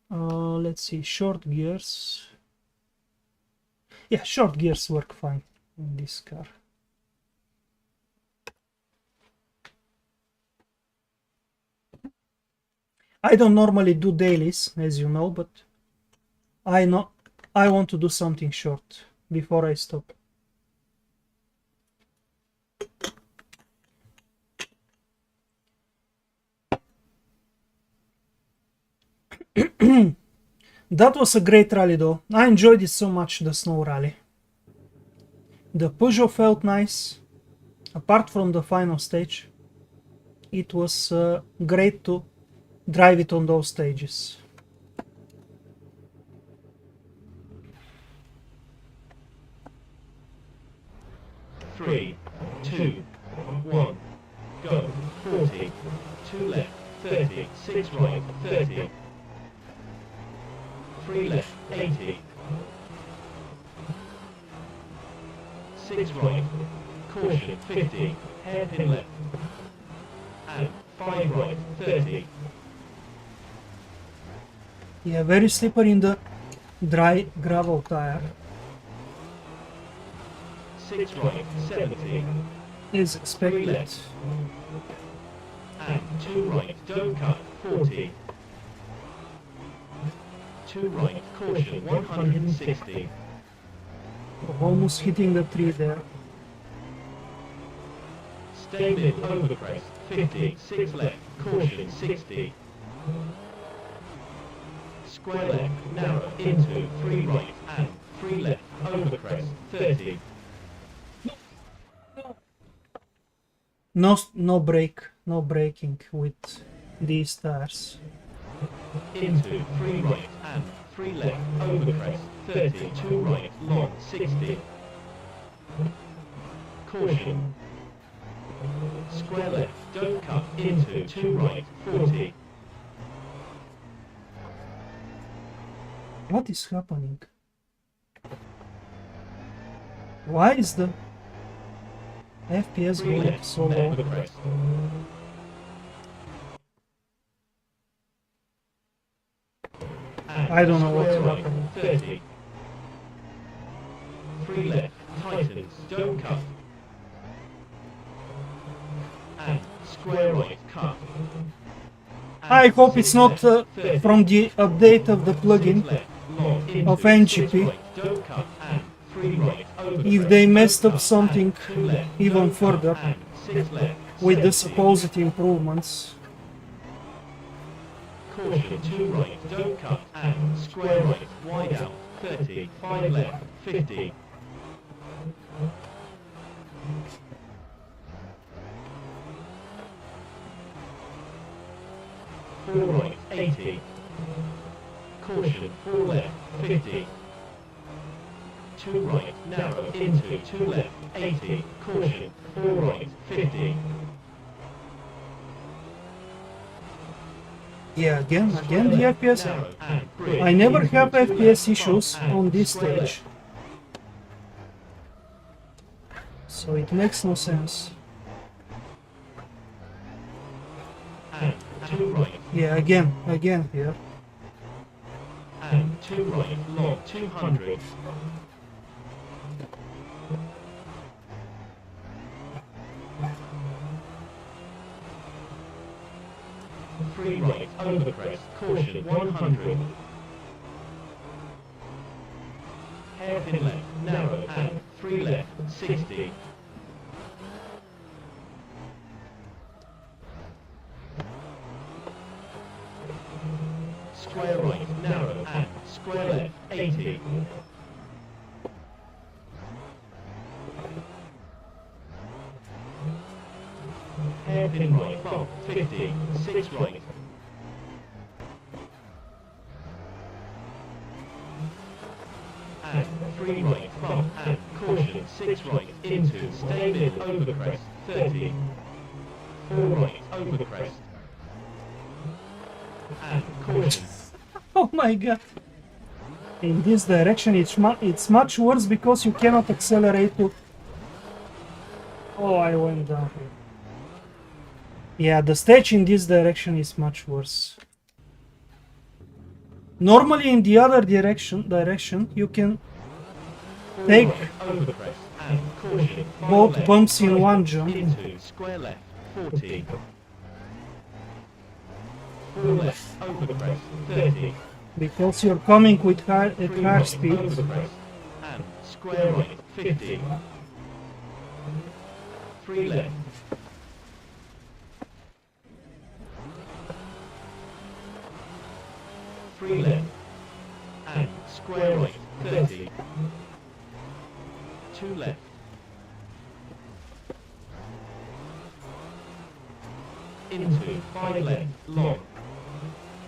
Let's see, short gears. Yeah, short gears work fine in this car. I don't normally do dailies, as you know, but I want to do something short before I stop. That was a great rally though. I enjoyed it so much, the snow rally. The Peugeot felt nice. Apart from the final stage, it was great to drive it on those stages. Three, two, one, go. 40, 2 left, 30, 6 right, 30. 3 left, 80. 6 right, caution, 50, hairpin left. And 5 right, 30. Yeah, very slippery in the dry gravel tire. 6 right, 70. Is 3 expected. left. And 2 right, don't cut, 40. 2 right, caution, 160. Almost hitting the tree there. Stay mid, over crest, 50. 6 left, caution, 60. Square left, narrow, into, 3 right, and 3 left, over crest, 30. No braking with these tires. Into, 3 right, and 3 left, over crest, 30. 2 right, long, 60. Caution. Square left, don't cut, into, 2 right, 40. What is happening? Why is the FPS 3 going left, so over low? crest. And I don't know what's square right, happening. 30. 3 left, tightens, don't cut. And square right, cut. And I hope it's 6 not left, 30. from the update of the plugin 6 left, long, into, of 6 NGP. right, don't cut, and 3 right, over If crest, they don't messed up cut, something and 2 left, even don't cut, further and 6 left, with the 70. supposed improvements. Caution, 2 right, don't cut, and square right, wide out, 30, 5 left, 50. Four right, 80. Caution, 4 left, 50. 2 right, narrow, into, 2 left, 80. Caution, 4 right, 50. Yeah, again the FPS. Narrow, and bridge, I never into, have 2 FPS left, issues and on this square stage. left. So it makes no sense. And 2 right, Yeah, again here. and 2 right, long, 200. Three right, over crest, caution, 100. Hairpin left, narrow, and 3 left, 60. Square right, narrow, and square left, 80. Hairpin right, bump, 50, 6 right. And 3 right, bump, and caution, 6 right, into, stay mid, over crest, 30. 4 right, over crest. And caution. Oh my god. In this direction it's much worse because you cannot accelerate to... Oh, I went down here. Yeah, the stage in this direction is much worse. Normally in the other direction you can take Over crest, and caution, 5 both left, bumps in tighten, one jump. into, square left, 40. 4 left, over crest, 30. Because you're coming with at 3 higher right, speed. over crest, and square right, 50. 3 left. Three left, and square right, 30. 2 left. Into 5 left, long,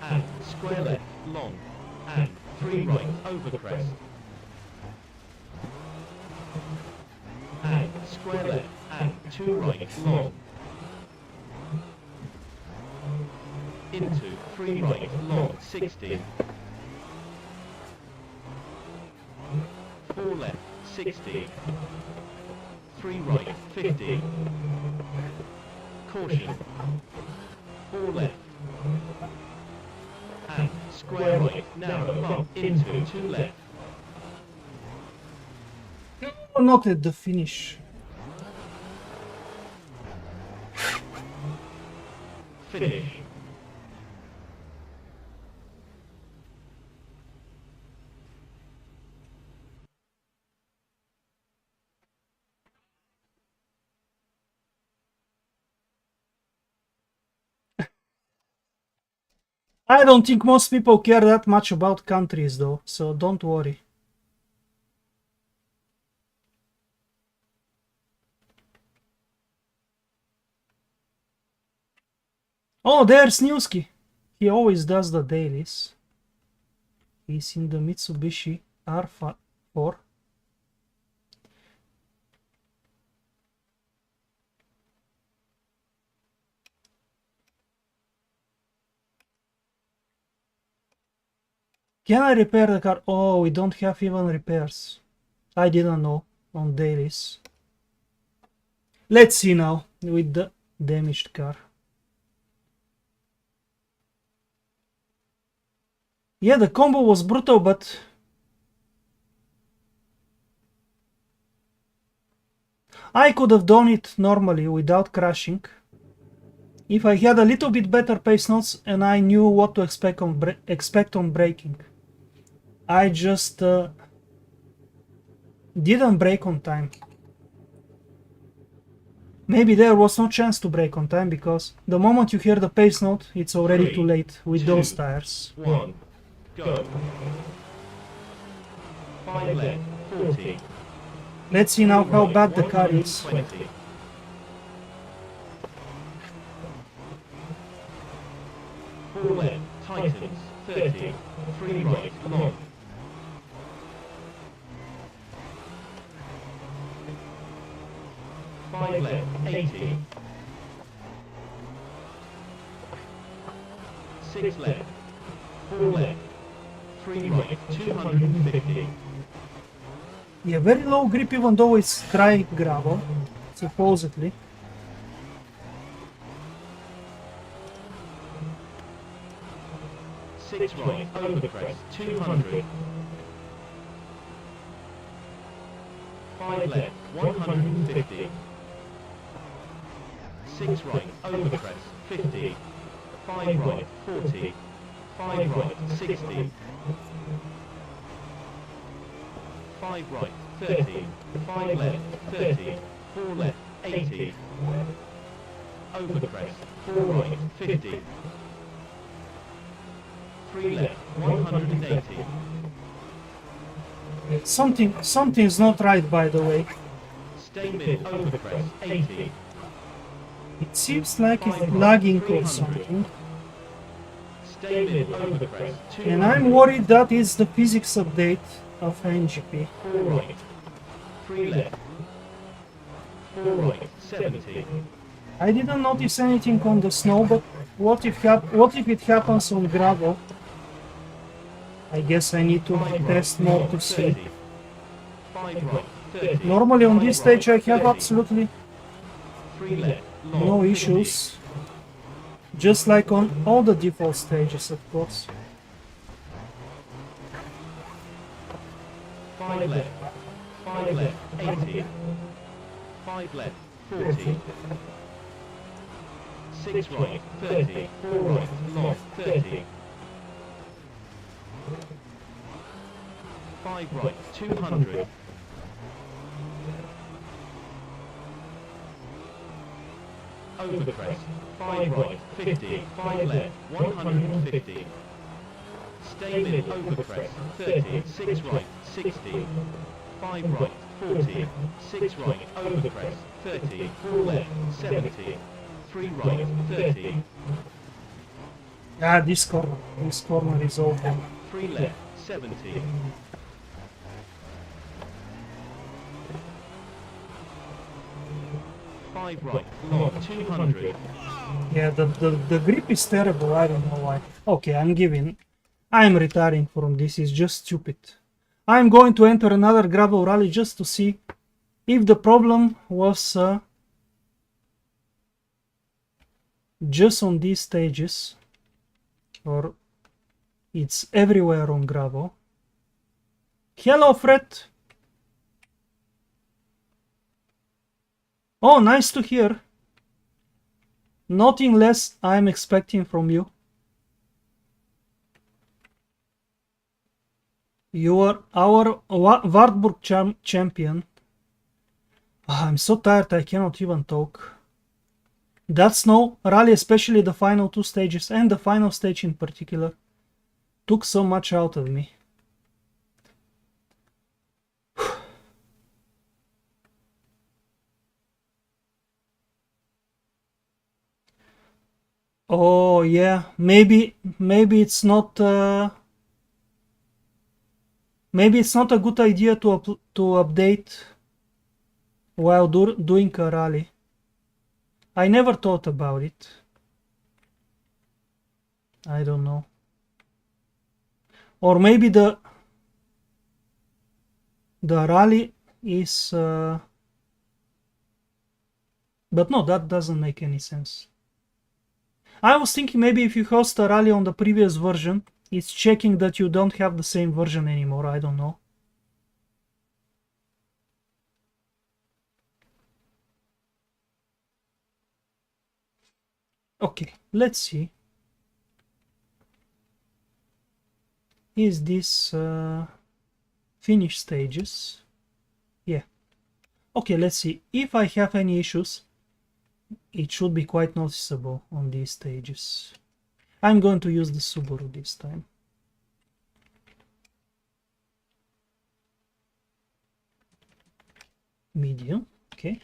and square left, long, and 3 right, over crest. And square left, and 2 right, long. Into 3 right, long, 60. 4 left, 60. 3 right, 50. Caution. 4 left. And square right, narrow bump into 2 left. No, not at the finish. Finish. I don't think most people care that much about countries though, so don't worry. Oh, there's Newski. He always does the dailies. He's in the Mitsubishi R4. Can I repair the car? Oh, we don't have even repairs. I didn't know on dailies. Let's see now with the damaged car. Yeah, the combo was brutal, but I could have done it normally without crashing. If I had a little bit better pace notes and I knew what to expect on braking. I just didn't brake on time. Maybe there was no chance to brake on time because the moment you hear the pace note, it's already too late with those tires. 1, go. 5 left, 40. Let's see now how bad the car is. 20. 4 left, tightens, 30. 3 right, long. 5 left, 80. 6 left, 4 left, 3 right, 250. Yeah, very low grip even though it's dry gravel, supposedly. Six right, overcrest, 200. 5 left, 150. 6 right, overcrest, 50. 5 right, 40. 5 right, 60. 5 right, 30. 5 left, 30. 4 left, 80. Overcrest, 4 right, 50. 3 left, 180. Something's not right, by the way. Stay mid, overcrest, 80. It seems like it's lagging or something. Stay mid, overcrest, 200. And I'm worried that is the physics update of NGP. 4 right, 3 left, 4 right, 70. I didn't notice anything on the snow, but what if it happens on gravel? I guess I need to test more to see. 5 right, 30. Normally on this stage I have absolutely 3 left, long, no issues. Just like on all the default stages, of course. 5 left, 5 left, 80. 5 left, 40. 6 right, 30. 4 right, long, 30. 5 right, 200. Overcrest, 5 right, 50. 5 left, 150. Stay mid, overcrest, 30. 6 right, 60. 5 right, 40. 6 right, overcrest, 30. 4 left, 70. 3 right, 30. Ah, this corner is open. 3 left, 70. 5 right, long, 200. Yeah, the grip is terrible, I don't know why. Okay, I'm retiring from this, it's just stupid. I'm going to enter another gravel rally just to see if the problem was just on these stages or It's everywhere on gravel. Hello, Fred. Oh, nice to hear. Nothing less I'm expecting from you. You are our Wartburg champion. I'm so tired I cannot even talk. That snow rally, especially the final 2 stages and the final stage in particular, took so much out of me. Oh yeah, maybe it's not maybe it's not a good idea to update while doing a rally. I never thought about it. I don't know. Or maybe the rally is but no, that doesn't make any sense. I was thinking maybe if you host a rally on the previous version, it's checking that you don't have the same version anymore. I don't know. Okay, let's see. Is this finish stages? Yeah. Okay, let's see. If I have any issues, it should be quite noticeable on these stages. I'm going to use the Subaru this time. Medium, okay.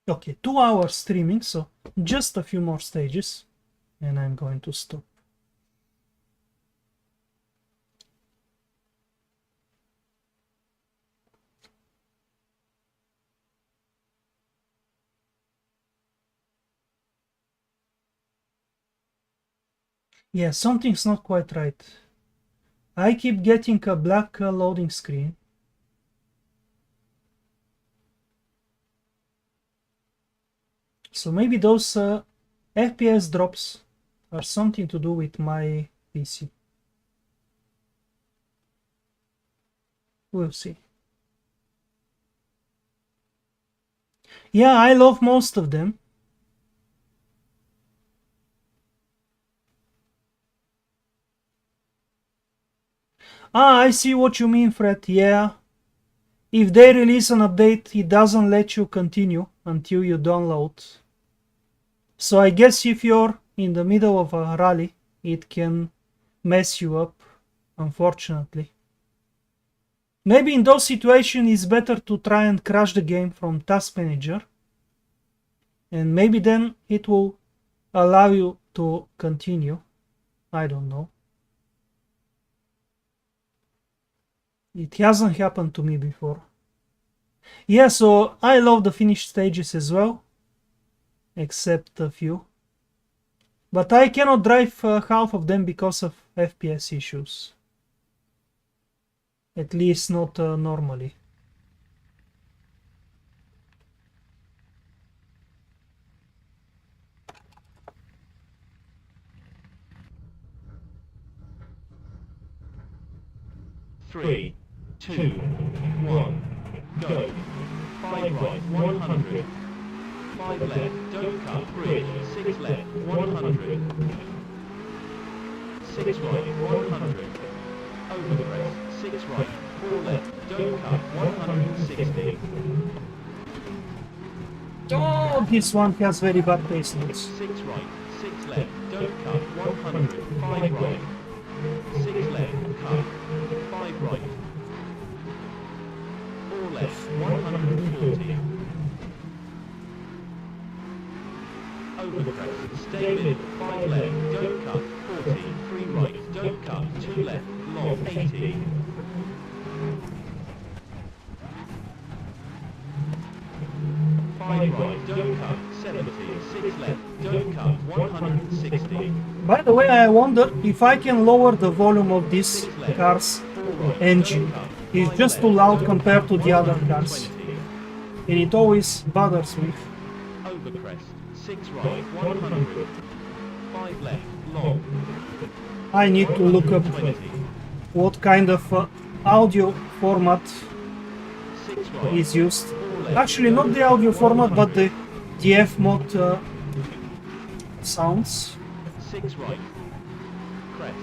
Okay, 2 hours streaming, so just a few more stages and I'm going to stop. Yeah, something's not quite right. I keep getting a black loading screen. So maybe those FPS drops are something to do with my PC. We'll see. Yeah, I love most of them. Ah, I see what you mean, Fred. Yeah. If they release an update, it doesn't let you continue until you download. So I guess if you're in the middle of a rally, it can mess you up, unfortunately. Maybe in those situations it's better to try and crash the game from Task Manager. And maybe then it will allow you to continue. I don't know. It hasn't happened to me before. Yeah, so I love the finished stages as well. Except a few. But I cannot drive half of them because of FPS issues. At least not normally. Three, two, one, go. 5 right, 100. 5 left, don't cut, bridge. 6 left, 100. 6 right, 100. Over the crest, 6 right, 4 left, don't cut, 160. Oh, this one has very bad pace notes. 6 right, 6 left, don't cut, 100. 5 right. 6 left, cut. 5 right. 4 left, 140. Over the crest, stay middle, 5 left, don't cut, 40, 3 right, don't cut, 2 left, long, 80. 5 right, don't cut, 70, 6 left, don't cut, 160. By the way, I wonder if I can lower the volume of this 6 left, car's 4 right, engine. don't cut, It's 5 just left, too loud don't compared cut, to the other cars. 120. And it always bothers me. Over crest, 6 right, 100. 5 left, long, I need to look up 120. what kind of audio format 6 right, is used. 4 left, Actually, not don't the cut, audio format, but 100. the F mod sounds. 6 right, crest,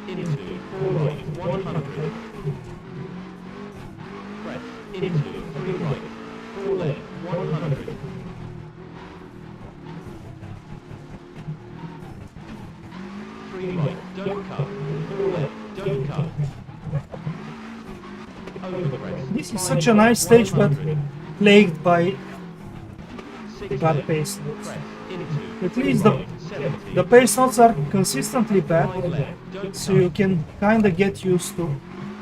into, 4 right, 100. Crest, into, 3 right, 4 left, 100. 3 right, don't cut, 4 left, don't cut. Over crest. This is 5 such a right, nice stage, but 100. plagued by 6 bad left, pace notes. crest, into, At 3 least right, 70. the pace notes are consistently 5 bad, left, don't so cut. you can kinda get used to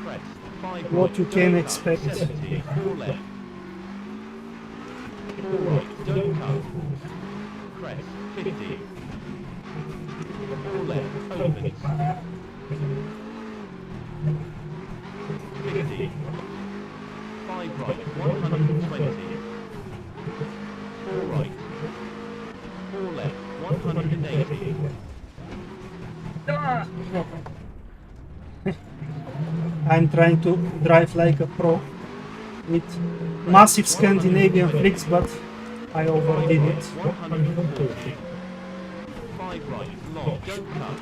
Crest, 5 what right, you don't can cut, expect. 70, 4 left. 4 right, don't cut. Crest, 50. 4 left, opens. 50. 5 right, 120. 4 right. 4 left, 180. I'm trying to drive like a pro with massive Scandinavian flicks, but I 5 overdid right, it. 140. 5 right, long, don't cut.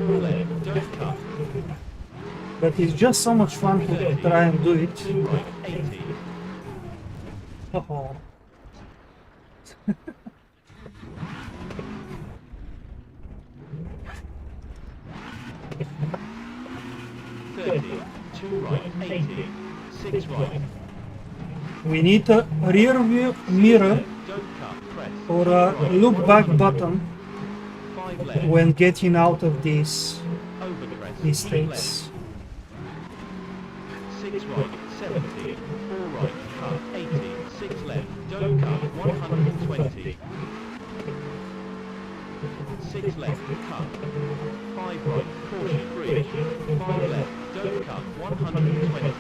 4 left, don't cut. But it's just so much fun to try and do it. 2 right, 80. Oh. 30. 2 right, 80. 6 right. We need a rear view mirror Don't cut, press. or a look back button 5 left, when getting out of these over crest. mistakes. 6 right, 70. 4 right, cut, 80. 6 left, don't cut, 120. 6 left, cut. 5 right, caution, bridge. 5 left, don't cut, 120.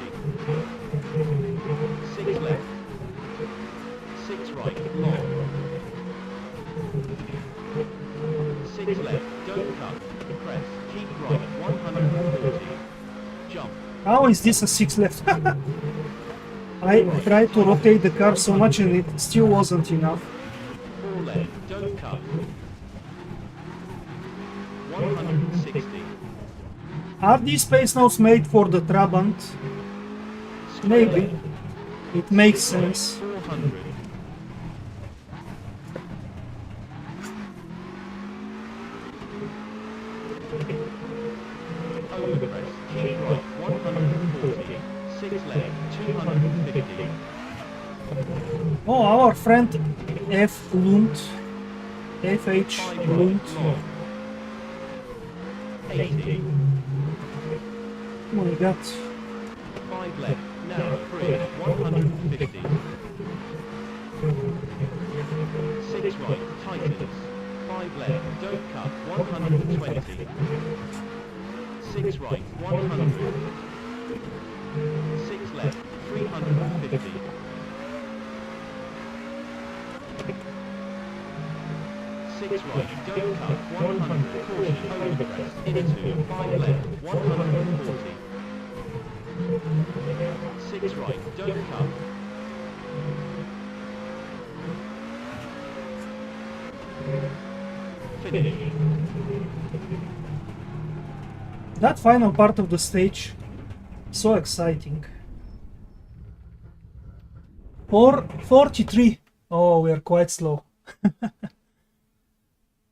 6 left. 6 right, long. 6 left, don't cut, press, keep right, 140. Jump, How is this a 6 left? I tried to rotate the car so much and it still wasn't enough. 4 left, don't cut. 160. Are these pace notes made for the Trabant? Maybe. It makes sense. 400. Over crest, keep right, 140. 6 left, 250. Oh, our friend F. Lund. FH 5 Lund. right, long. 80. Oh my god. 5 left, narrow, bridge, 150. 6 right, tightens. 5 left, don't cut, 120. 6 right, 100. 6 left, 350. 6 right, don't cut, 100. Caution, over crest, into, 5 left, 140. 6 right, don't cut. Finish. That final part of the stage, so exciting. 4:43. Oh, we are quite slow.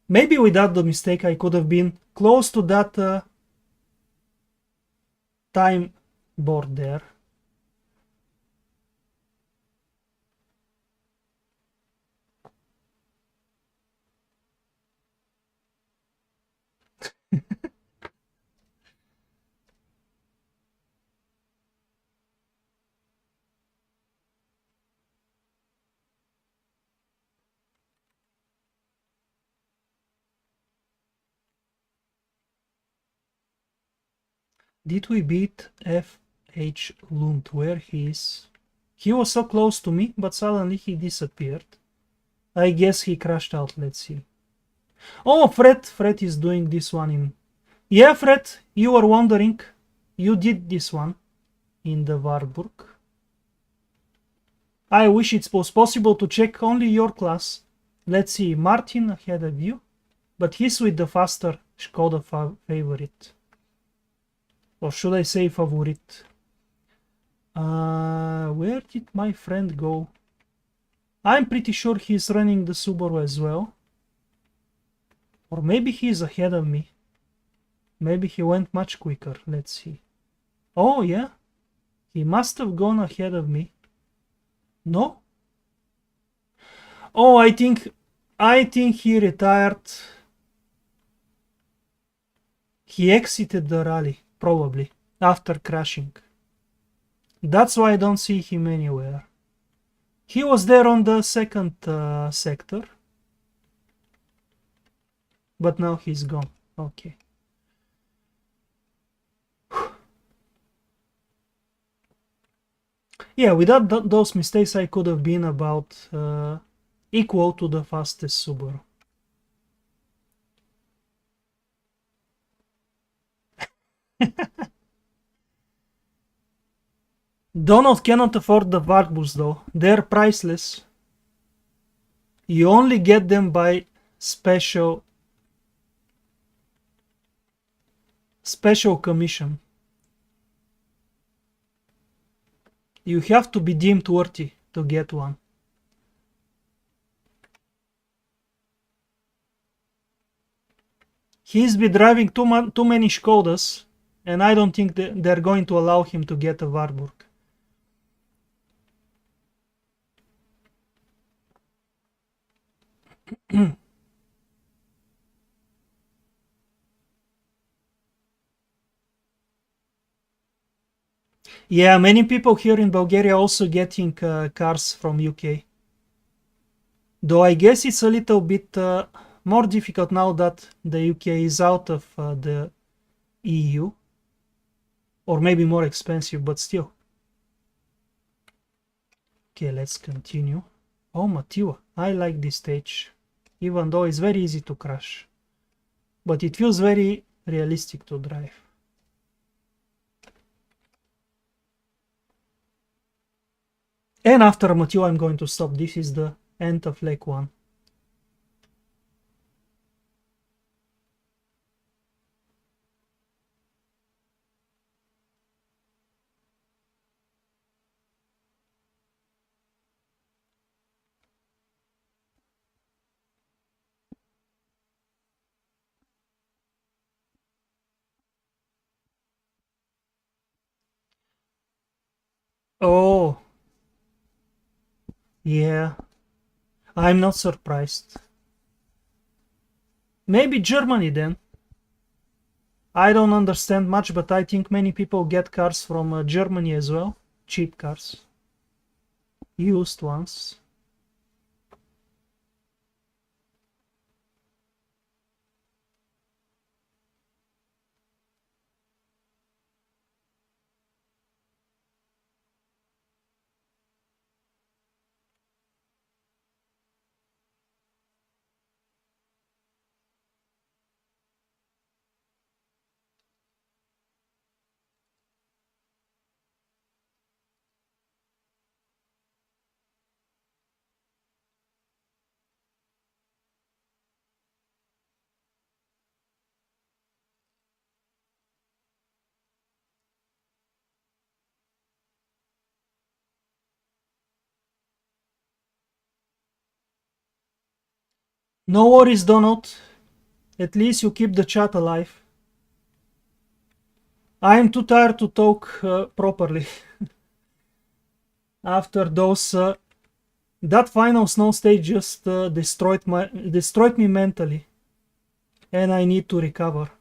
Maybe without the mistake I could have been close to that time board there. Did we beat F.H. Lund? Where he is? He was so close to me, but suddenly he disappeared. I guess he crashed out. Let's see. Oh, Fred is doing this one in... Yeah, Fred, you were wondering. You did this one in the Warburg. I wish it was possible to check only your class. Let's see, Martin ahead of you, but he's with the faster Skoda favorite. Or should I say favorite? Where did my friend go? I'm pretty sure he's running the Subaru as well. Or maybe he's ahead of me. Maybe he went much quicker. Let's see. Oh, yeah. He must have gone ahead of me. No? Oh, I think he retired. He exited the rally, probably, after crashing. That's why I don't see him anywhere. He was there on the second sector. But now he's gone. Okay. Yeah, without those mistakes, I could have been about equal to the fastest Subaru. Donald cannot afford the Wartburgs though. They're priceless. You only get them by special commission. You have to be deemed worthy to get one. He's been driving too many Skodas, and I don't think they're going to allow him to get a Warburg. Yeah, many people here in Bulgaria also getting cars from UK. Though I guess it's a little bit more difficult now that the UK is out of the EU. Or maybe more expensive, but still. Okay, let's continue. Oh, Matiu, I like this stage. Even though it's very easy to crash. But it feels very realistic to drive. And after Matiu, I'm going to stop. This is the end of leg 1. Oh, yeah. I'm not surprised. Maybe Germany then. I don't understand much, but I think many people get cars from Germany as well. Cheap cars. Used ones. No worries, Donald. At least you keep the chat alive. I'm too tired to talk properly. After those... that final snow stage just destroyed me mentally. And I need to recover.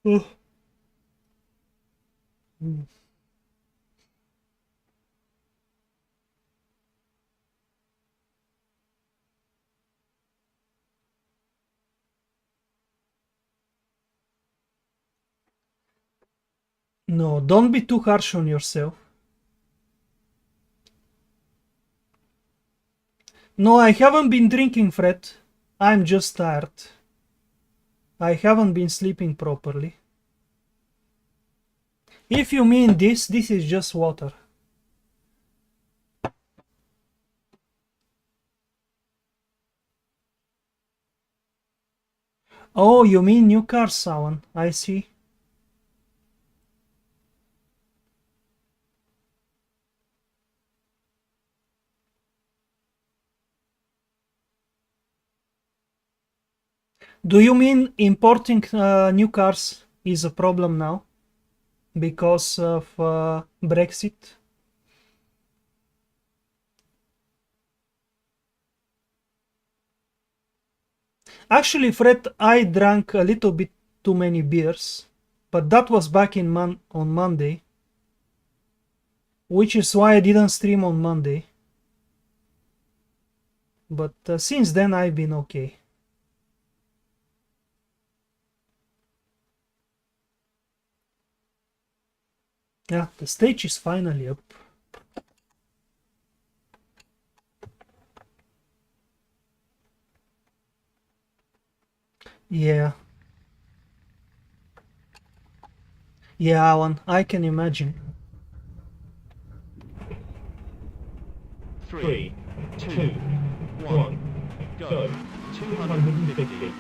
Oh. No, don't be too harsh on yourself. No, I haven't been drinking, Fred. I'm just tired. I haven't been sleeping properly. If you mean this is just water. Oh, you mean new car sound? I see. Do you mean importing new cars is a problem now because of Brexit? Actually, Fred, I drank a little bit too many beers, but that was back in on Monday, which is why I didn't stream on Monday. But since then I've been okay. Yeah, the stage is finally up. Yeah. Yeah, Alan, I can imagine. 3, 2, 1, go. 250.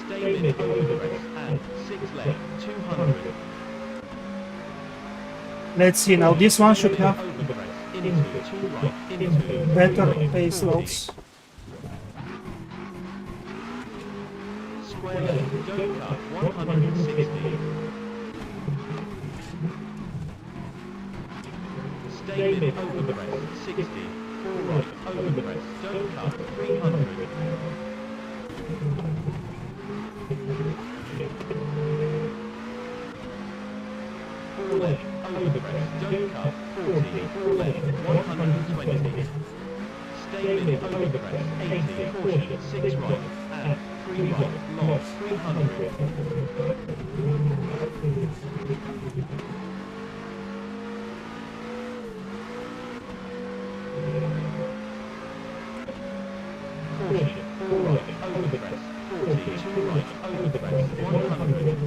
Stay mid over the rest and 6 left, 200. Let's see now, this one should have Over the rest, into 2 right, into better 3 right, pace 40. loads. Square left, don't cut, 160. Stay mid over the rest, 60. 4 right, over the rest, don't cut, 300. 4 left, over the rest, don't cut, 40. 4 left, 120. Stay mid over the rest, 80. Caution, 6 right, and 3 right, long, 300. Caution, 4 right, over the rest, 40, 2 right, over the rest, 100.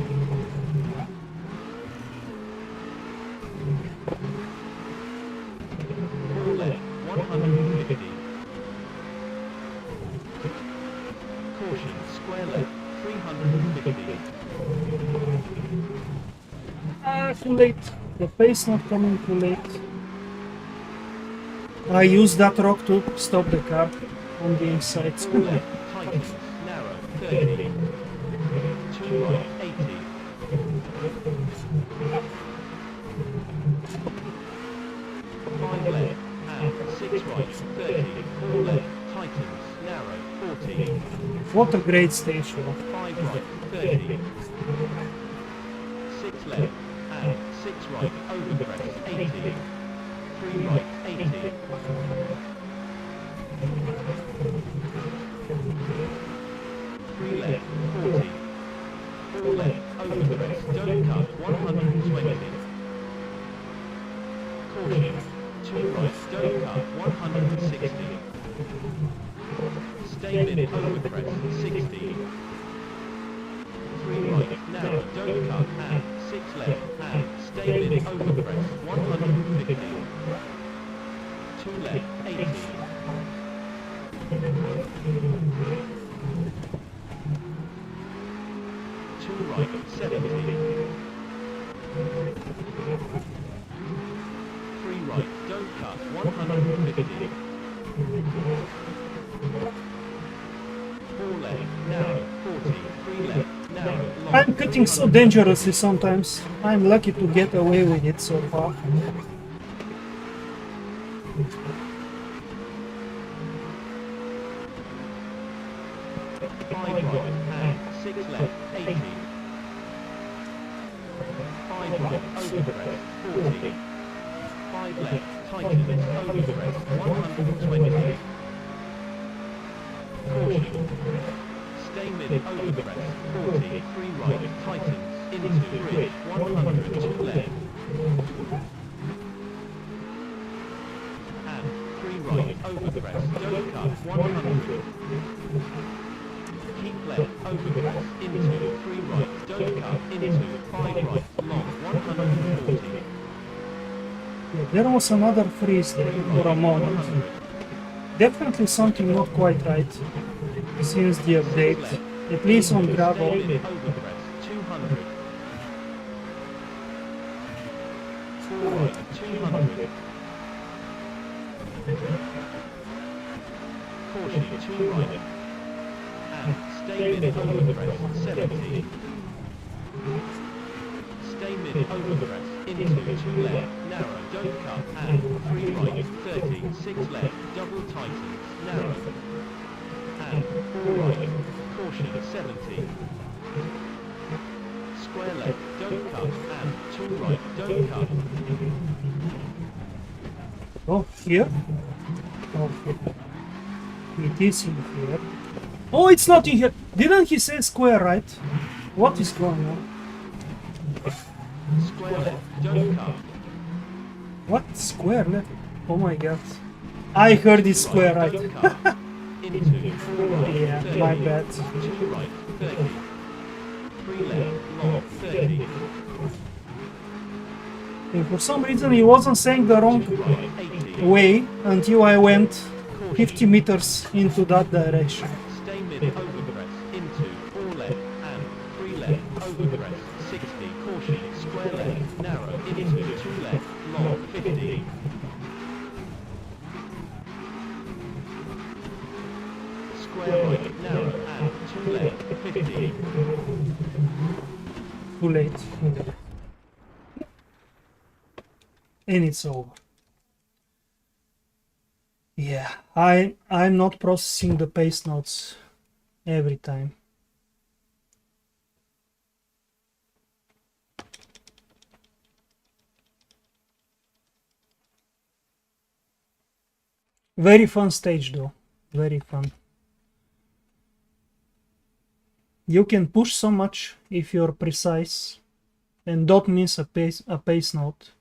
4 left, 150. Caution, square left, 350. Too late. The pace not coming too late. I used that rock to stop the car on the inside. 4 left, tightens, narrow, 30. 2 right, 80. 5 left, and 6 right, 30. 4 left, tightens, narrow, 40. What a great station. 5 right, 30. 6 left, and 6 right, over the rest, 80. 3 right, 80. 3 left, 40. 4 left, over the rest, don't cut, 120. Caution, 2 right, don't cut, 160. Stay mid over the rest, 60. 3 right, narrow, don't cut, and 6 left, and stay mid over the rest, 150. 2 left, 80. 2 right, 70. 3 right, don't cut, 150. 4 left, narrow, 40. 3 left, narrow, long. I'm cutting so dangerously sometimes. I'm lucky to get away with it so far. 5 right, and 6 6 left, 80. 5 right, over crest, 40. 5 left, tightens, over crest, 120. Caution. Stay mid, over crest, 40. 3 right, tightens, into bridge, 100, 2 left. And 3 right, over crest, don't cut, 100. Keep left, over crest, into 3 right, don't cut, into 5 right, long, 140. There was another freeze there for a moment. Definitely something not quite right since the update, at least on gravel. Stay mid, over crest, 200. 4 right, 200. Caution, 2 right. And stay mid, over crest, 70. Stay mid, over crest, into 2 left, narrow, don't cut, and 3 right, 30, 6 left, double tightens, narrow. And 4 right, caution, 70. Square left, don't cut, and 2 right, don't cut. Oh, here? Okay. It is in here. Oh, it's not in here! Didn't he say square right? What is going on? Square left, don't cut. What? Square left? Oh my god. I heard it's square right. Don't cut. Into 4 right, Yeah, 30, my bad. 2 right, 30. 3 left, long, 30. And for some reason he wasn't saying the wrong 2 right, 80. way until I went 50 meters into that direction. Stay mid, over crest, into 4 left, and 3 left, over crest, 60, caution, square left, narrow, into 2 left, long, 50. Square right, narrow, and 2 left, 50. Too late. And it's over. Yeah, I'm not processing the pace notes every time. Very fun stage though, very fun. You can push so much if you're precise and don't miss a pace note.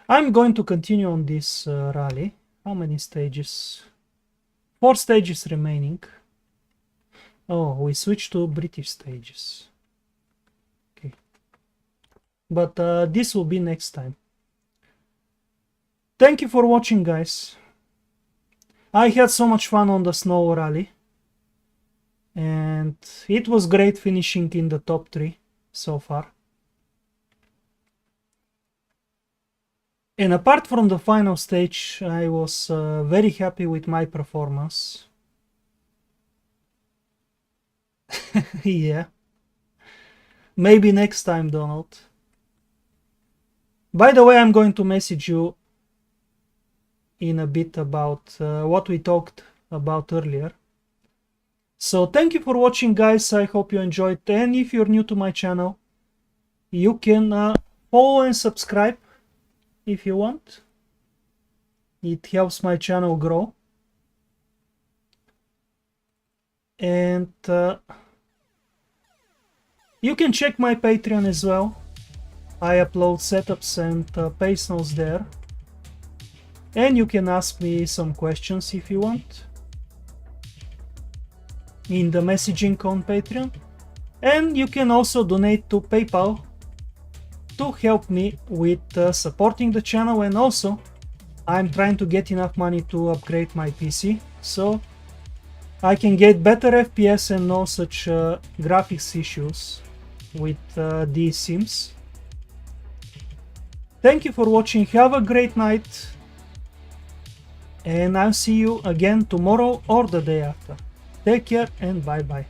I'm going to continue on this rally. How many stages? 4 stages remaining. Oh, we switched to British stages. Okay. But this will be next time. Thank you for watching, guys. I had so much fun on the snow rally. And it was great finishing in the top 3 so far. And apart from the final stage, I was very happy with my performance. Yeah. Maybe next time, Donald. By the way, I'm going to message you in a bit about what we talked about earlier. So thank you for watching, guys. I hope you enjoyed. And if you're new to my channel, you can follow and subscribe if you want. It helps my channel grow. And you can check my Patreon as well. I upload setups and pace notes there. And you can ask me some questions if you want in the messaging on Patreon. And you can also donate to PayPal to help me with supporting the channel. And also I'm trying to get enough money to upgrade my PC so I can get better FPS and no such graphics issues with these sims. Thank you for watching. Have a great night. And I'll see you again tomorrow or the day after. Take care and bye bye.